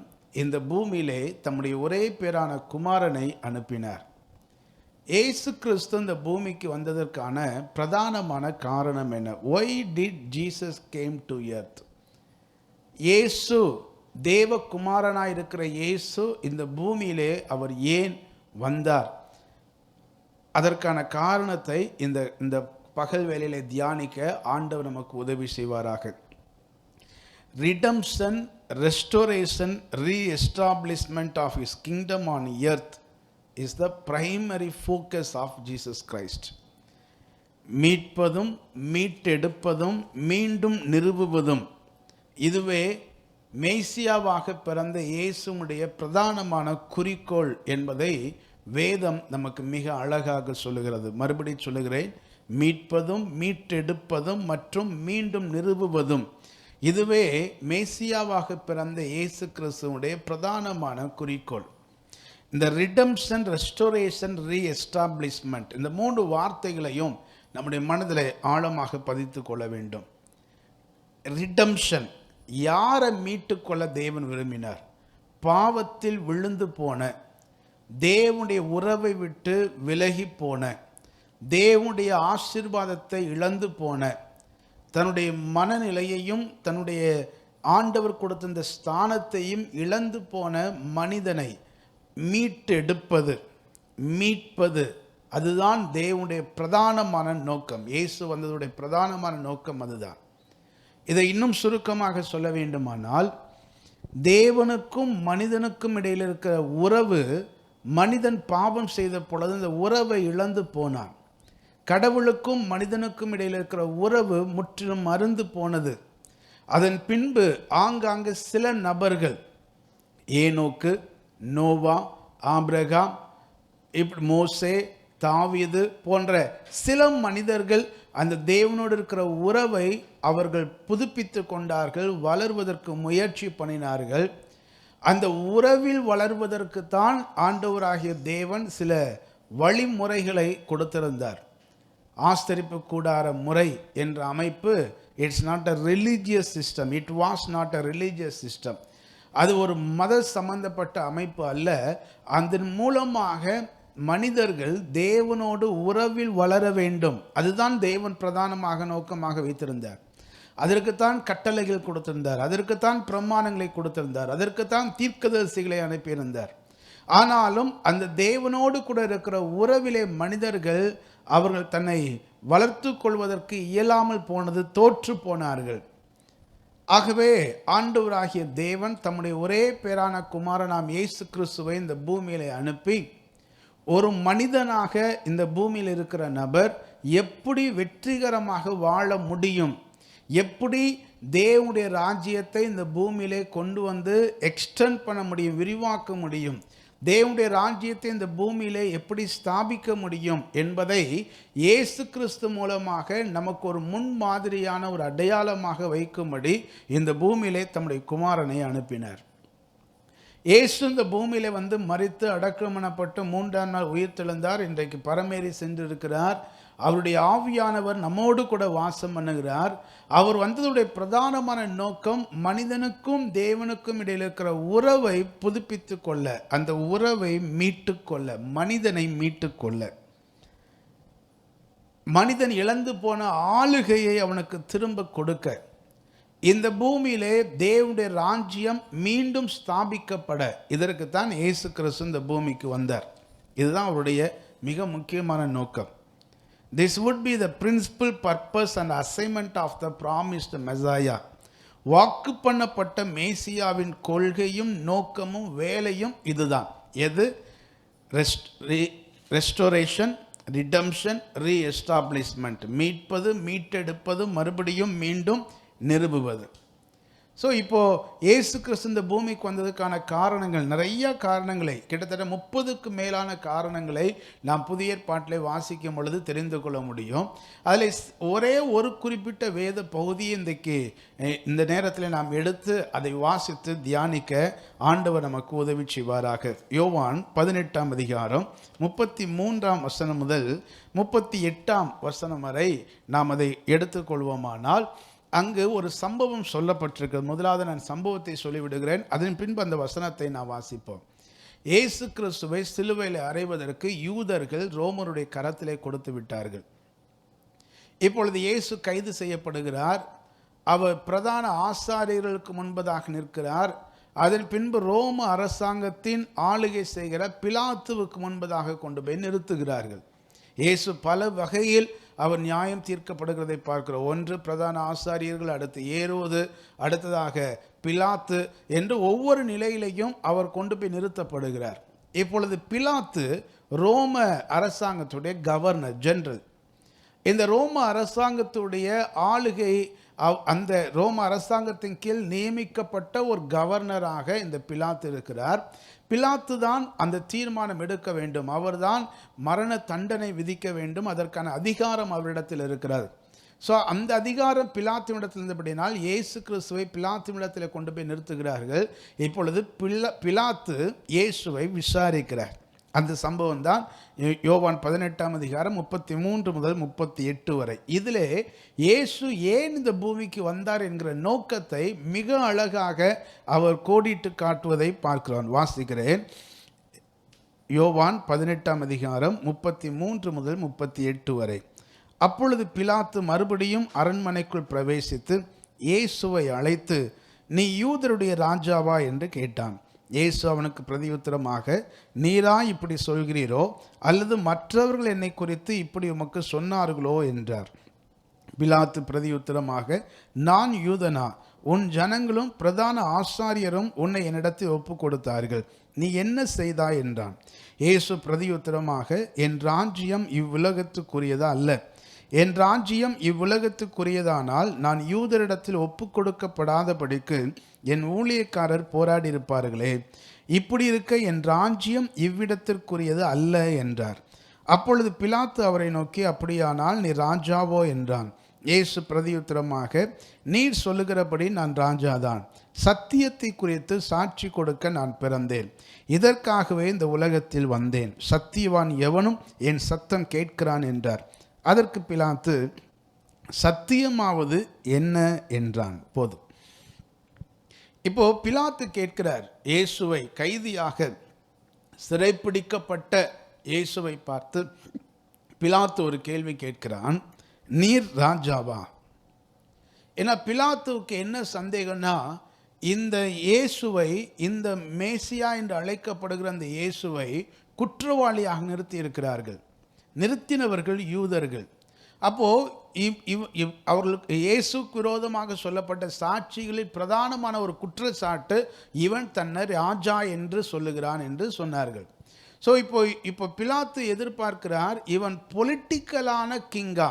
இந்த பூமியிலே தம்முடைய ஒரே பேரான குமாரனை அனுப்பினார். இயேசு கிறிஸ்து இந்த பூமிக்கு வந்ததற்கான பிரதானமான காரணம் என்ன? Why did Jesus came to earth? இயேசு, தேவகுமாரனாய் இருக்கிற இயேசு இந்த பூமியிலே அவர் ஏன் வந்தார்? அதற்கான காரணத்தை இந்த பகல் வேளையிலே தியானிக்க ஆண்டவர் நமக்கு உதவி செய்வாராக. Redemption, restoration, reestablishment of his kingdom on earth is the primary focus of Jesus Christ. மீட்பதும் மீட்டெடுப்பதும் மீண்டும் நிறுவுவதும் இதுவே மேசியாவாக பிறந்த இயேசுவுடைய பிரதானமான குறிக்கோள் என்பதை வேதம் நமக்கு மிக அழகாக சொல்லுகிறது. மறுபடி சொல்லுகிறேன், மீட்பதும் மீட்டெடுப்பதும் மற்றும் மீண்டும் நிறுவுவதும் இதுவே மேசியாவாக பிறந்த இயேசு கிறிஸ்துவுடைய பிரதானமான குறிக்கோள். இந்த ரிடம்ஷன், ரெஸ்டோரேஷன், ரீஎஸ்டாப்ளிஷ்மெண்ட், இந்த 3 வார்த்தைகளையும் நம்முடைய மனதில் ஆழமாக பதித்து கொள்ள வேண்டும். ரிடம்ஷன், யாரை மீட்டுக்கொள்ள தேவன் விரும்பினார்? பாவத்தில் விழுந்து போன, தேவனுடைய உறவை விட்டு விலகி போன, தேவனுடைய ஆசீர்வாதத்தை இழந்து போன, தன்னுடைய மனநிலையையும் தன்னுடைய ஆண்டவர் கொடுத்த இந்த ஸ்தானத்தையும் இழந்து போன மனிதனை மீட்டெடுப்பது, மீட்பது, அதுதான் தேவனுடைய பிரதானமான நோக்கம். இயேசு வந்ததுடைய பிரதானமான நோக்கம் அதுதான். இதை இன்னும் சுருக்கமாக சொல்ல வேண்டுமானால், தேவனுக்கும் மனிதனுக்கும் இடையில் இருக்கிற உறவு, மனிதன் பாவம் செய்த பொழுது இந்த உறவை இழந்து போனான். கடவுளுக்கும் மனிதனுக்கும் இடையில் இருக்கிற உறவு முற்றிலும் அறுந்து போனது. அதன் பின்பு ஆங்காங்கே சில நபர்கள், ஏனோக்கு, நோவா, ஆபிரகாம், இப்படி மோசே, தாவீது போன்ற சில மனிதர்கள் அந்த தேவனோடு இருக்கிற உறவை அவர்கள் புதுப்பித்து கொண்டார்கள், வளர்வதற்கு முயற்சி பண்ணினார்கள். அந்த உறவில் வளர்வதற்கு தான் ஆண்டவராகிய தேவன் சில வழிமுறைகளை கொடுத்திருந்தார். ஆஸ்தரிப்பு கூடார முறை என்ற அமைப்பு, it's not a religious system, it was not a religious system. அது ஒரு மத சம்பந்தப்பட்ட அமைப்பு அல்ல. அதன் மூலமாக மனிதர்கள் தேவனோடு உறவில் வளர வேண்டும். அதுதான் தேவன் பிரதானமாக நோக்கமாக வைத்திருந்தார். அதற்குத்தான் கட்டளைகள் கொடுத்திருந்தார், அதற்குத்தான் பிரமாணங்களை கொடுத்திருந்தார், அதற்குத்தான் தீர்க்கதரிசிகளை அனுப்பியிருந்தார். ஆனாலும் அந்த தேவனோடு கூட இருக்கிற உறவிலே மனிதர்கள் அவர்கள் தன்னை வளர்த்து கொள்வதற்கு இயலாமல் போனது, தோற்று போனார்கள். ஆகவே ஆண்டவராகிய தேவன் தம்முடைய ஒரே பேரான குமாரனாம் இயேசு கிறிஸ்துவை இந்த பூமியிலே அனுப்பி, ஒரு மனிதனாக இந்த பூமியில் இருக்கிற நபர் எப்படி வெற்றிகரமாக வாழ முடியும், எப்படி தேவனுடைய ராஜ்யத்தை இந்த பூமியிலே கொண்டு வந்து எக்ஸ்டெண்ட் பண்ண முடியும், விரிவாக்க முடியும், தேவனுடைய ராஜ்யத்தை இந்த பூமியிலே எப்படி ஸ்தாபிக்க முடியும் என்பதை இயேசு கிறிஸ்து மூலமாக நமக்கு ஒரு முன்மாதிரியான ஒரு அடையாளமாக வைக்கும்படி இந்த பூமியிலே தம்முடைய குமாரனை அனுப்பினார். இயேசு இந்த பூமியிலே வந்து மரித்து அடக்கம் பண்ணப்பட்டு 3ஆம் நாள் உயிர்த்தெழுந்தார். இன்றைக்கு பரமேறி சென்றிருக்கிறார். அவருடைய ஆவியானவர் நம்மோடு கூட வாசம் பண்ணுகிறார். அவர் வந்ததுடைய பிரதானமான நோக்கம் மனிதனுக்கும் தேவனுக்கும் இடையில் இருக்கிற உறவை புதுப்பித்து கொள்ள, அந்த உறவை மீட்டு கொள்ள, மனிதனை மீட்டு கொள்ள, மனிதன் இழந்து போன ஆளுகையை அவனுக்கு திரும்ப கொடுக்க, இந்த பூமியிலே தேவனுடைய ராஜ்யம் மீண்டும் ஸ்தாபிக்கப்பட, இதற்குத்தான் இயேசு கிறிஸ்து இந்த பூமிக்கு வந்தார். இதுதான் அவருடைய மிக முக்கியமான நோக்கம். This would be the principal purpose and assignment of the promised Messiah. வாக்கு பண்ணப்பட்ட மேசியாவின் கொள்கையும் நோக்கமும் வேலையும் இதுதான். எது? ரெஸ்டோரேஷன், ரிடம்ஷன், ரீஎஸ்டாப்ளிஷ்மெண்ட், மீட்பது, மீட்டெடுப்பது, மறுபடியும் மீண்டும் நிறுவுவது. ஸோ இப்போது இயேசு கிறிஸ்து இந்த பூமிக்கு வந்ததுக்கான காரணங்கள், நிறைய காரணங்களை, கிட்டத்தட்ட 30க்கு மேலான காரணங்களை நாம் புதிய ஏற்பாட்டிலே வாசிக்கும் பொழுது தெரிந்து கொள்ள முடியும். அதில் ஒரே ஒரு குறிப்பிட்ட வேத பகுதியை இந்த நேரத்தில் நாம் எடுத்து அதை வாசித்து தியானிக்க ஆண்டவர் நமக்கு உதவி செய்வாராக. யோவான் 18ஆம் அதிகாரம் 33ஆம் வசனம் முதல் 38ஆம் வசனம் வரை நாம் அதை எடுத்துக்கொள்வோமானால், அங்கு ஒரு சம்பவம் சொல்லப்பட்டிருக்கிறது. முதலாவது நான் சம்பவத்தை சொல்லிவிடுகிறேன், அதன் பின்பு அந்த வசனத்தை நான் வாசிப்போம். இயேசு கிறிஸ்துவை சிலுவையில் அறைவதற்கு யூதர்கள் ரோமருடைய கரத்திலே கொடுத்து விட்டார்கள். இப்பொழுது இயேசு கைது செய்யப்படுகிறார். அவர் பிரதான ஆசாரியர்களுக்கு முன்பதாக நிற்கிறார். அதன் பின்பு ரோம அரசாங்கத்தின் ஆளுகை செய்கிற பிலாத்துவுக்கு முன்பதாக கொண்டு போய் நிறுத்துகிறார்கள். இயேசு பல வகையில் அவர் நியாயம் தீர்க்கப்படுகிறதை பார்க்கிறோம். ஒன்று பிரதான ஆசாரியர்கள், அடுத்து ஏரோது, அடுத்ததாக பிலாத்து என்று ஒவ்வொரு நிலையிலையும் அவர் கொண்டு போய் நிறுத்தப்படுகிறார். இப்பொழுது பிலாத்து ரோம அரசாங்கத்துடைய கவர்னர் ஜெனரல். இந்த ரோம அரசாங்கத்துடைய ஆளுகை, அந்த ரோம அரசாங்கத்தின் கீழ் நியமிக்கப்பட்ட ஒரு கவர்னராக இந்த பிலாத்து இருக்கிறார். பிலாத்து தான் அந்த தீர்மானம் எடுக்க வேண்டும். அவர்தான் மரண தண்டனை விதிக்க வேண்டும். அதற்கான அதிகாரம் அவரிடத்தில் இருக்கிறார். ஸோ அந்த அதிகாரம் பிலாத்துவிடத்தில் இருந்தபடினால் இயேசு கிறிஸ்துவை பிலாத்துவிடத்தில் கொண்டு போய் நிறுத்துகிறார்கள். இப்பொழுது பிலாத்து இயேசுவை விசாரிக்கிறார். அந்த சம்பவம் தான் யோவான் 18ஆம் அதிகாரம் 33 முதல் 38 வரை. இதிலே இயேசு ஏன் இந்த பூமிக்கு வந்தார் என்கிற நோக்கத்தை மிக அழகாக அவர் கோடிட்டு காட்டுவதை பார்க்கிறோம். வாசிக்கிறேன். யோவான் 18ஆம் அதிகாரம் 33 முதல் 38 வரை. அப்பொழுது பிலாத்து மறுபடியும் அரண்மனைக்குள் பிரவேசித்து இயேசுவை அழைத்து, நீ யூதருடைய ராஜாவா என்று கேட்டான். இயேசு அவனுக்கு பிரதியுத்தரமாக, நீரா இப்படி சொல்கிறீரோ, அல்லது மற்றவர்கள் என்னை குறித்து இப்படி உமக்கு சொன்னார்களோ என்றார். பிலாத்து பிரதியுத்தரமாக, நான் யூதனா? உன் ஜனங்களும் பிரதான ஆசாரியரும் உன்னை என்னிடத்தில் ஒப்பு கொடுத்தார்கள். நீ என்ன செய்தாய் என்றான். இயேசு பிரதியுத்தரமாக, என் ராஜ்யம் இவ்வுலகத்துக்குரியது அல்ல. என் ராஜ்யம் இவ்வுலகத்துக்குரியதானால் நான் யூதரிடத்தில் ஒப்பு கொடுக்கப்படாதபடிக்கு என் ஊழியக்காரர் போராடி இருப்பார்களே. இப்படி இருக்க என் ராஜ்யம் இவ்விடத்திற்குரியது அல்ல என்றார். அப்பொழுது பிலாத்து அவரை நோக்கி, அப்படியானால் நீ ராஜாவோ என்றான். இயேசு பிரதியுத்தரமாக, நீர் சொல்லுகிறபடி நான் ராஜாதான். சத்தியத்தை குறித்து சாட்சி கொடுக்க நான் பிறந்தேன். இதற்காகவே இந்த உலகத்தில் வந்தேன். சத்தியவான் எவனும் என் சத்தம் கேட்கிறான் என்றார். அதற்கு பிலாத்து, சத்தியமாவது என்ன என்றான். போதும். இப்போ பிலாத்து கேட்கிறார் இயேசுவை, கைதியாக சிறைப்பிடிக்கப்பட்ட இயேசுவை பார்த்து பிலாத்து ஒரு கேள்வி கேட்கிறான், நீர் ராஜாவா? ஏன்னா பிலாத்துவுக்கு என்ன சந்தேகம்னா, இந்த இயேசுவை, இந்த மேசியா என்று அழைக்கப்படுகிற அந்த இயேசுவை குற்றவாளியாக நிறுத்தி இருக்கிறார்கள். நிறுத்தினவர்கள் யூதர்கள். அப்போது அவர்களுக்கு இயேசுக்கு விரோதமாக சொல்லப்பட்ட சாட்சிகளில் பிரதானமான ஒரு குற்றச்சாட்டு, இவன் தன்னை ராஜா என்று சொல்லுகிறான் என்று சொன்னார்கள். ஸோ இப்போ பிலாத்து எதிர்பார்க்கிறார், இவன் பொலிட்டிக்கலான கிங்கா,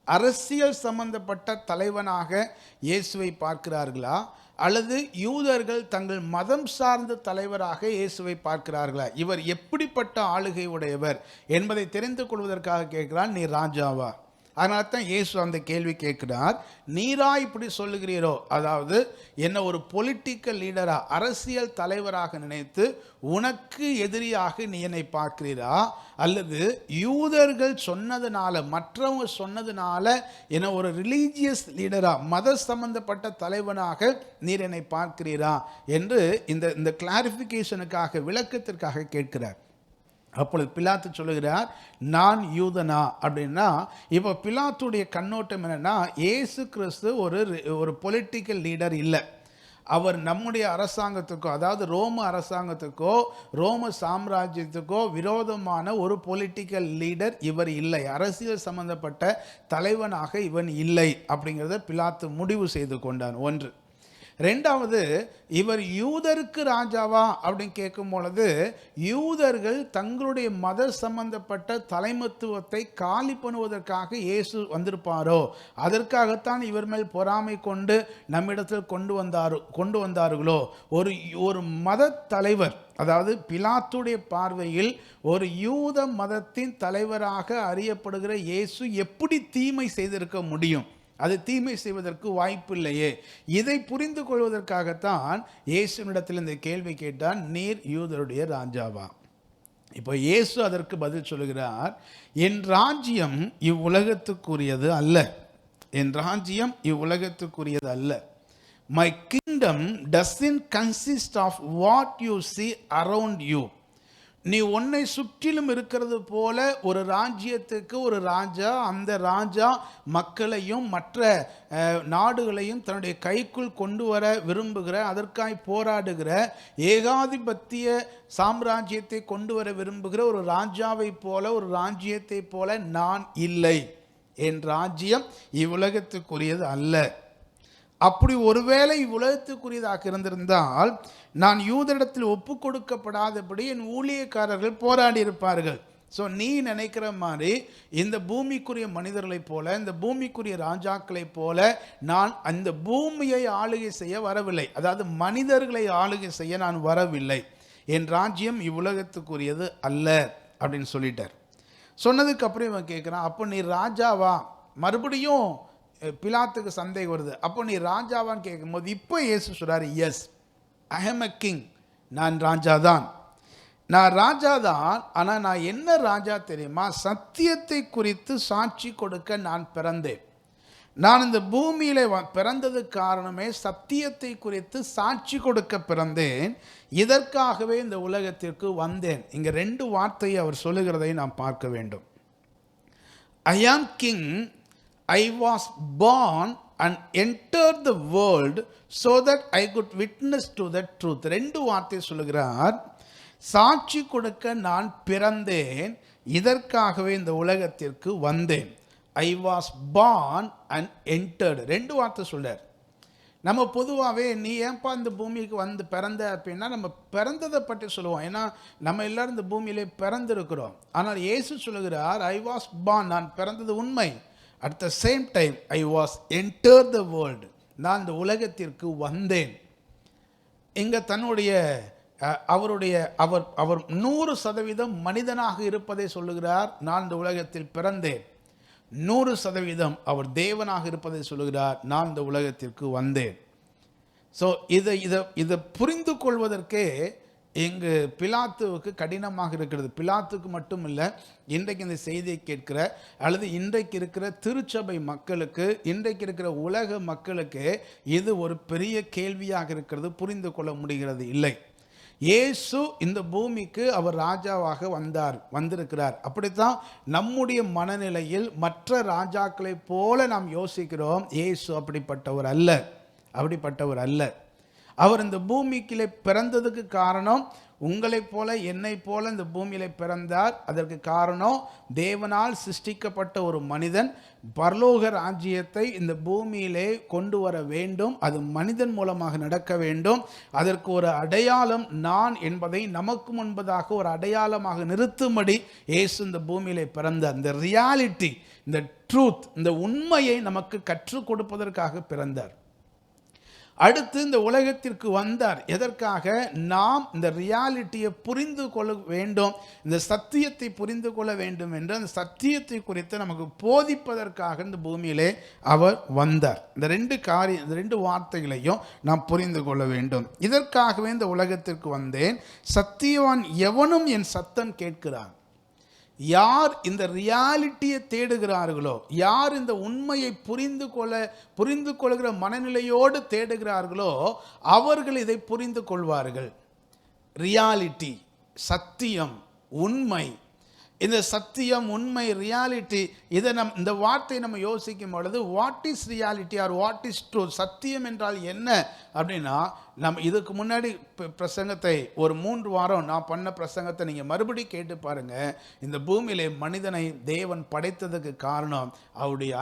அரசியல் சம்பந்தப்பட்ட தலைவனாக இயேசுவை பார்க்கிறார்களா, அல்லது யூதர்கள் தங்கள் மதம் சார்ந்த தலைவராக இயேசுவை பார்க்கிறார்களா? இவர் எப்படிப்பட்ட ஆளுகை உடையவர் என்பதை தெரிந்து கொள்வதற்காக கேட்கிறான், நீ ராஜாவா? அதனால தான் இயேசு அந்த கேள்வி கேட்கிறார். நீரா இப்படி சொல்லுகிறீரோ, அதாவது என்ன ஒரு பொலிட்டிக்கல் லீடரா, அரசியல் தலைவராக நினைத்து உனக்கு எதிரியாக நீ என்னை பார்க்கிறீரா, அல்லது யூதர்கள் சொன்னதுனால, மற்றவங்க சொன்னதுனால என்ன ஒரு ரிலீஜியஸ் லீடரா, மத சம்பந்தப்பட்ட தலைவனாக நீர் என்னை பார்க்கிறீரா என்று இந்த கிளாரிஃபிகேஷனுக்காக, விளக்கத்திற்காக கேட்கிறார். அப்பொழுது பிலாத்து சொல்லுகிறார், நான் யூதனா அப்படின்னா, இப்போ பிலாத்துடைய கண்ணோட்டம் என்னன்னா, இயேசு கிறிஸ்து ஒரு பொலிட்டிக்கல் லீடர் இல்லை. அவர் நம்முடைய அரசாங்கத்துக்கோ, அதாவது ரோம அரசாங்கத்துக்கோ ரோம சாம்ராஜ்யத்துக்கோ விரோதமான ஒரு பொலிட்டிக்கல் லீடர் இவர் இல்லை. அரசியல் சம்பந்தப்பட்ட தலைவனாக இவன் இல்லை அப்படிங்கிறத பிலாத்து முடிவு செய்து கொண்டான். ஒன்று. ரெண்டாவது, இவர் யூதருக்கு ராஜாவா அப்படின்னு கேட்கும் பொழுது, யூதர்கள் தங்களுடைய மத சம்பந்தப்பட்ட தலைமத்துவத்தை காலி பண்ணுவதற்காக இயேசு வந்திருப்பாரோ, அதற்காகத்தான் இவர் மேல் பொறாமை கொண்டு நம்மிடத்தில் கொண்டு வந்தார்களோ. ஒரு மத தலைவர், அதாவது பிலாத்துடைய பார்வையில் ஒரு யூத மதத்தின் தலைவராக அறியப்படுகிற இயேசு எப்படி தீமை செய்திருக்க முடியும்? அது தீமை செய்வதற்கு வாய்ப்பில்லையே. இதை புரிந்து கொள்வதற்காகத்தான் இயேசுவினிடத்தில் இந்த கேள்வி கேட்டான், நீர் யூதருடைய ராஜாவா? இப்போ இயேசு அதற்கு பதில் சொல்லுகிறார், என் ராஜ்யம் இவ்வுலகத்துக்குரியது அல்ல. என் ராஜ்யம் இவ்வுலகத்துக்குரியது அல்ல. My kingdom doesn't consist of what you see around you. நீ உன்னை சுற்றிலும் இருக்கிறது போல ஒரு ராஜ்யத்துக்கு ஒரு ராஜா, அந்த ராஜா மக்களையும் மற்ற நாடுகளையும் தன்னுடைய கைக்குள் கொண்டு வர விரும்புகிற, அதற்காய் போராடுகிற, ஏகாதிபத்திய சாம்ராஜ்யத்தை கொண்டு வர விரும்புகிற ஒரு ராஜாவை போல, ஒரு ராஜ்யத்தை போல நான் இல்லை. என் ராஜ்யம் இவ்வுலகத்துக்குரியது அல்ல. அப்படி ஒருவேளை இவ்வுலகத்துக்குரியதாக இருந்திருந்தால் நான் யூதரிடத்தில் ஒப்பு கொடுக்கப்படாதபடி என் ஊழியக்காரர்கள் போராடி இருப்பார்கள். ஸோ நீ நினைக்கிற மாதிரி இந்த பூமிக்குரிய மனிதர்களைப் போல, இந்த பூமிக்குரிய ராஜாக்களைப் போல நான் அந்த பூமியை ஆளுகை செய்ய வரவில்லை. அதாவது மனிதர்களை ஆளுகை செய்ய நான் வரவில்லை. என் ராஜ்யம் இவ்வுலகத்துக்குரியது அல்ல அப்படின்னு சொல்லிட்டார். சொன்னதுக்கு அப்புறம் இவன் கேட்குறான், அப்போ நீ ராஜாவா? மறுபடியும் பிலாத்துக்கு சந்தேகம் வருது. அப்போ நீ ராஜாவான்னு கேட்கும்போது இப்போ இயேசு சொல்றாரு, எஸ், ஐ ஆம் எ கிங். நான் ராஜா தான், நான் ராஜா தான். ஆனால் நான் என்ன ராஜா தெரியுமா? சத்தியத்தை குறித்து சாட்சி கொடுக்க நான் பிறந்தேன். நான் இந்த பூமியில பிறந்ததுக்கு காரணமே சத்தியத்தை குறித்து சாட்சி கொடுக்க பிறந்தேன். இதற்காகவே இந்த உலகத்திற்கு வந்தேன். இங்க 2 வார்த்தையை அவர் சொல்லுகிறதை நாம் பார்க்க வேண்டும். ஐ ஆம் king, I was born and entered the world so that I could witness to the truth. 2 வார்த்தை சொல்லுகிறார். சாட்சி கொடுக்க நான் பிறந்தேன், இதற்காகவே இந்த உலகத்திற்கு வந்தேன். I was born and entered. 2 வார்த்தை சொல்றார். நம்ம பொதுவாகவே நீ ஏன்பா இந்த பூமிக்கு வந்து பிறந்த அப்படின்னா நம்ம பிறந்ததை பற்றி சொல்லுவோம். ஏன்னா நம்ம எல்லாரும் இந்த பூமியிலே பிறந்திருக்கிறோம். ஆனால் இயேசு சொல்லுகிறார், ஐ வாஸ் பார்ன், நான் பிறந்தது உண்மை. At the same time, I was entered the world. நான் இந்த உலகத்திற்கு வந்தேன். இங்க தன்னுடைய அவர் 100% மனிதனாக இருப்பதை சொல்லுகிறார். நான் இந்த உலகத்தில் பிறந்தேன். 100% அவர் தேவனாக இருப்பதை சொல்லுகிறார். நான் இந்த உலகத்திற்கு வந்தேன். ஸோ இதை புரிந்து கொள்வதற்கே இங்கு பிலாத்துவுக்கு கடினமாக இருக்கிறது. பிலாத்துக்கு மட்டும் இல்லை, இன்றைக்கு இந்த செய்தியை கேட்கிற அல்லது இன்றைக்கு இருக்கிற திருச்சபை மக்களுக்கு, இன்றைக்கு இருக்கிற உலக மக்களுக்கு இது ஒரு பெரிய கேள்வியாக இருக்கிறது. புரிந்து கொள்ள முடிகிறது இல்லை. இயேசு இந்த பூமிக்கு அவர் ராஜாவாக வந்திருக்கிறார். அப்படித்தான் நம்முடைய மனநிலையில் மற்ற ராஜாக்களை போல நாம் யோசிக்கிறோம். இயேசு அப்படிப்பட்டவர் அல்ல. அவர் இந்த பூமிக்கிலே பிறந்ததுக்கு காரணம், உங்களைப் போல என்னைப் போல இந்த பூமியிலே பிறந்தார். அதற்கு காரணம், தேவனால் சிருஷ்டிக்கப்பட்ட ஒரு மனிதன் பரலோக ராஜ்யத்தை இந்த பூமியிலே கொண்டு வர வேண்டும். அது மனிதன் மூலமாக நடக்க வேண்டும். அதற்கு ஒரு அடையாளம் நான் என்பதை நமக்கு முன்பதாக ஒரு அடையாளமாக நிறுத்தும்படி இயேசு இந்த பூமியிலே பிறந்தார். இந்த ரியாலிட்டி, இந்த ட்ரூத், இந்த உண்மையை நமக்கு கற்றுக் கொடுப்பதற்காக பிறந்தார். அடுத்து இந்த உலகத்திற்கு வந்தார். எதற்காக? நாம் இந்த ரியாலிட்டியை புரிந்து கொள்ள வேண்டும், இந்த சத்தியத்தை புரிந்து கொள்ள வேண்டும் என்று அந்த சத்தியத்தை குறித்து நமக்கு போதிப்பதற்காக இந்த பூமியிலே அவர் வந்தார். இந்த 2 வார்த்தைகளையும் நாம் புரிந்து கொள்ள வேண்டும். இதற்காகவே இந்த உலகத்திற்கு வந்தேன். சத்தியவான் எவனும் என் சத்தம் கேட்கிறான். யார் இந்த ரியாலிட்டியை தேடுகிறார்களோ, யார் இந்த உண்மையை புரிந்து கொள்கிற மனநிலையோடு தேடுகிறார்களோ அவர்கள் இதை புரிந்து கொள்வார்கள். ரியாலிட்டி, சத்தியம், உண்மை. இந்த சத்தியம், உண்மை, ரியாலிட்டி, இந்த வார்த்தையை நம்ம யோசிக்கும் பொழுது what is reality or what is truth? சத்தியம் என்றால் என்ன அப்படின்னா, நம்ம இதுக்கு முன்னாடி பிரசங்கத்தை ஒரு 3 வாரம் நான் பண்ண பிரசங்கத்தை நீங்கள் மறுபடி கேட்டு பாருங்க. இந்த பூமியிலே மனிதனை தேவன் படைத்ததுக்கு காரணம் அவருடைய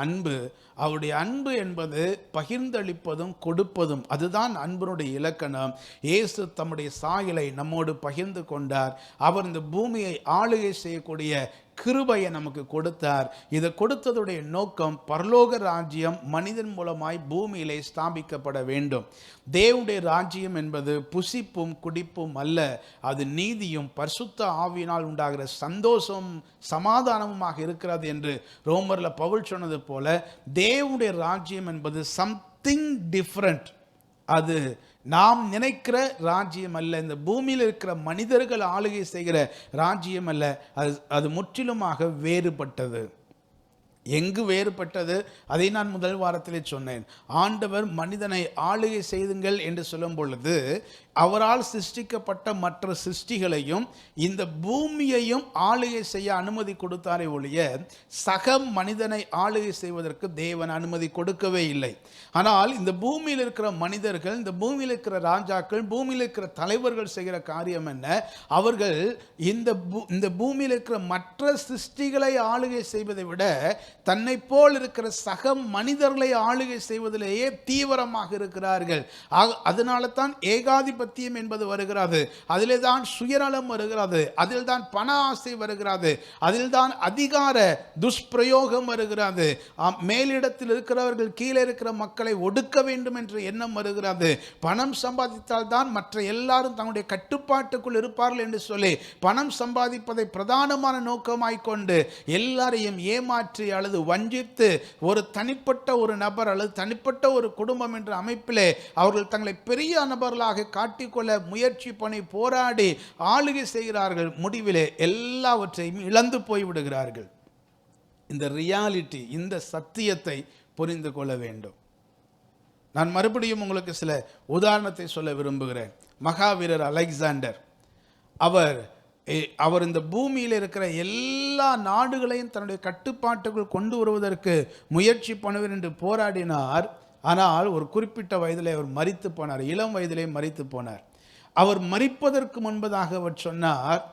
அன்பு என்பது பகிர்ந்தளிப்பதும் கொடுப்பதும். அதுதான் அன்பினுடைய இலக்கணம். இயேசு தம்முடைய சாயலை நம்மோடு பகிர்ந்து கொண்டார். அவர் இந்த பூமியை ஆளுகை செய்யக்கூடிய கிருபையை நமக்கு கொடுத்தார். இதை கொடுத்ததுடைய நோக்கம், பரலோக ராஜ்யம் மனிதன் மூலமாய் பூமியிலே ஸ்தாபிக்கப்பட வேண்டும். தேவனுடைய ராஜ்யம் என்பது புசிப்பும் குடிப்பும் அல்ல, அது நீதியும் பரிசுத்த ஆவியினால் உண்டாகிற சந்தோஷம் சமாதானமுமாக இருக்கிறது என்று ரோமர்ல பவுல் சொன்னது போல, தேவனுடைய ராஜ்யம் என்பது சம்திங் டிஃப்ரெண்ட். அது நாம் நினைக்கிற ராஜ்யம் அல்ல. இந்த பூமியில் இருக்கிற மனிதர்கள் ஆளுகை செய்கிற ராஜ்யம் அல்ல. அது முற்றிலுமாக வேறுபட்டது. எங்கு வேறுபட்டது? அதை நான் முதல் வாரத்திலே சொன்னேன். ஆண்டவர் மனிதனை ஆளுகை செய்துங்கள் என்று சொல்லும் பொழுது அவரால் சிருஷ்டிக்கப்பட்ட மற்ற சிருஷ்டிகளையும் இந்த பூமியையும் ஆளுகை செய்ய அனுமதி கொடுத்தாரே ஒழிய சக மனிதனை ஆளுகை செய்வதற்கு தேவன் அனுமதி கொடுக்கவே இல்லை. ஆனால் இந்த பூமியில் இருக்கிற மனிதர்கள், இந்த பூமியில் இருக்கிற ராஜாக்கள், பூமியில் இருக்கிற தலைவர்கள் செய்கிற காரியம் என்ன? அவர்கள் இந்த பூமியில் இருக்கிற மற்ற சிருஷ்டிகளை ஆளுகை செய்வதை விட தன்னை போல் இருக்கிற சக மனிதர்களை ஆளுகை செய்வதிலேயே தீவிரமாக இருக்கிறார்கள். அதனால தான் ஏகாதிபத்தியம் என்பது வருகிறது, அதிலே தான் சுயநலம் வருகிறது, அதில் தான் பண ஆசை வருகிறது, அதில் தான் அதிகார துஷ்பிரயோகம் வருகிறது. மேலிடத்தில் இருக்கிறவர்கள் கீழே இருக்கிற மக்களை ஒடுக்க வேண்டும் என்ற எண்ணம் வருகிறது. பணம் சம்பாதித்தால் தான் மற்ற எல்லாரும் தங்களுடைய கட்டுப்பாட்டுக்குள் இருப்பார்கள் என்று சொல்லி பணம் சம்பாதிப்பதை பிரதானமான நோக்கமாய் கொண்டு எல்லாரையும் ஏமாற்றி அல்லது வஞ்சித்து ஒரு தனிப்பட்ட ஒரு நபர் அல்லது தனிப்பட்ட ஒரு குடும்பம் என்ற அமைப்பிலே அவர்கள் தங்களை பெரிய நபர்களாக காட்டிக்கொள்ள முயற்சி பண்ணி போராடி ஆளுகை செய்கிறார்கள். முடிவிலே எல்லாவற்றையும் இழந்து போய்விடுகிறார்கள். இந்த ரியாலிட்டி, இந்த சத்தியத்தை புரிந்து கொள்ள வேண்டும். நான் மறுபடியும் உங்களுக்கு சில உதாரணத்தை சொல்ல விரும்புகிறேன். மகாவீரர் அலெக்சாண்டர் அவர் இந்த பூமியில் இருக்கிற எல்லா நாடுகளையும் தன்னுடைய கட்டுப்பாட்டுக்குள் கொண்டு வருவதற்கு முயற்சி பண்ணுவேன் என்று போராடினார். ஆனால் ஒரு குறிப்பிட்ட வயதிலே அவர் மரித்து போனார். இளம் வயதிலே மரித்து போனார். அவர் மரிப்பதற்கு முன்பதாக அவர் சொன்னார்,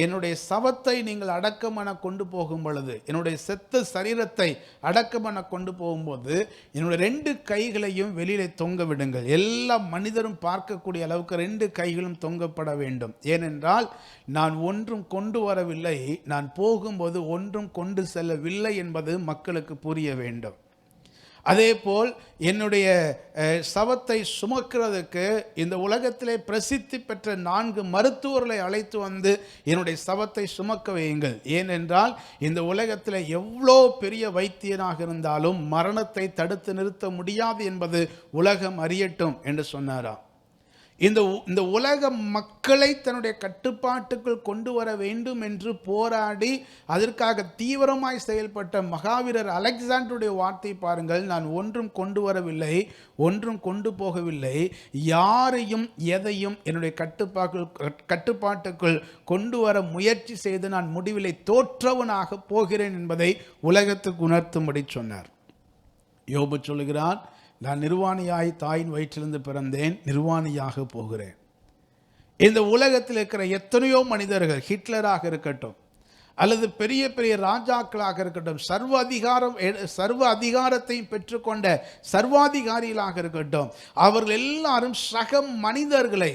என்னுடைய சவத்தை நீங்கள் அடக்கமென கொண்டு போகும் பொழுது, என்னுடைய செத்த சரீரத்தை அடக்கமென கொண்டு போகும்போது என்னுடைய 2 கைகளையும் வெளியிலே தொங்க விடுங்கள். எல்லா மனிதரும் பார்க்கக்கூடிய அளவுக்கு 2 கைகளும் தொங்கப்பட வேண்டும். ஏனென்றால் நான் ஒன்றும் கொண்டு வரவில்லை, நான் போகும்போது ஒன்றும் கொண்டு செல்லவில்லை என்பது மக்களுக்கு புரிய வேண்டும். அதே போல் என்னுடைய சவத்தை சுமக்கிறதுக்கு இந்த உலகத்திலே பிரசித்தி பெற்ற 4 மருத்துவர்களை அழைத்து வந்து என்னுடைய சவத்தை சுமக்க வையுங்கள். ஏனென்றால் இந்த உலகத்தில் எவ்வளோ பெரிய வைத்தியனாக இருந்தாலும் மரணத்தை தடுத்து நிறுத்த முடியாது என்பது உலகம் அறியட்டும் என்று சொன்னாராம். இந்த உலக மக்களை தன்னுடைய கட்டுப்பாட்டுக்குள் கொண்டு வர வேண்டும் என்று போராடி அதற்காக தீவிரமாய் செயல்பட்ட மகாவீரர் அலெக்சாண்டருடைய வார்த்தை பாருங்கள். நான் ஒன்றும் கொண்டு வரவில்லை, ஒன்றும் கொண்டு போகவில்லை, யாரையும் எதையும் என்னுடைய கட்டுப்பாட்டுக்குள் கொண்டு வர முயற்சி செய்து நான் முடிவிலை தோற்றவனாக போகிறேன் என்பதை உலகத்துக்கு உணர்த்தும்படி சொன்னார். யோபு சொல்லுகிறான், நான் நிர்வாணியாய் தாயின் வயிற்றிலிருந்து பிறந்தேன், நிர்வாணியாக போகிறேன். இந்த உலகத்தில் இருக்கிற எத்தனையோ மனிதர்கள், ஹிட்லராக இருக்கட்டும் அல்லது பெரிய பெரிய ராஜாக்களாக இருக்கட்டும், சர்வ அதிகாரத்தையும் பெற்றுக்கொண்ட சர்வாதிகாரிகளாக இருக்கட்டும், அவர்கள் எல்லாரும் சக மனிதர்களை,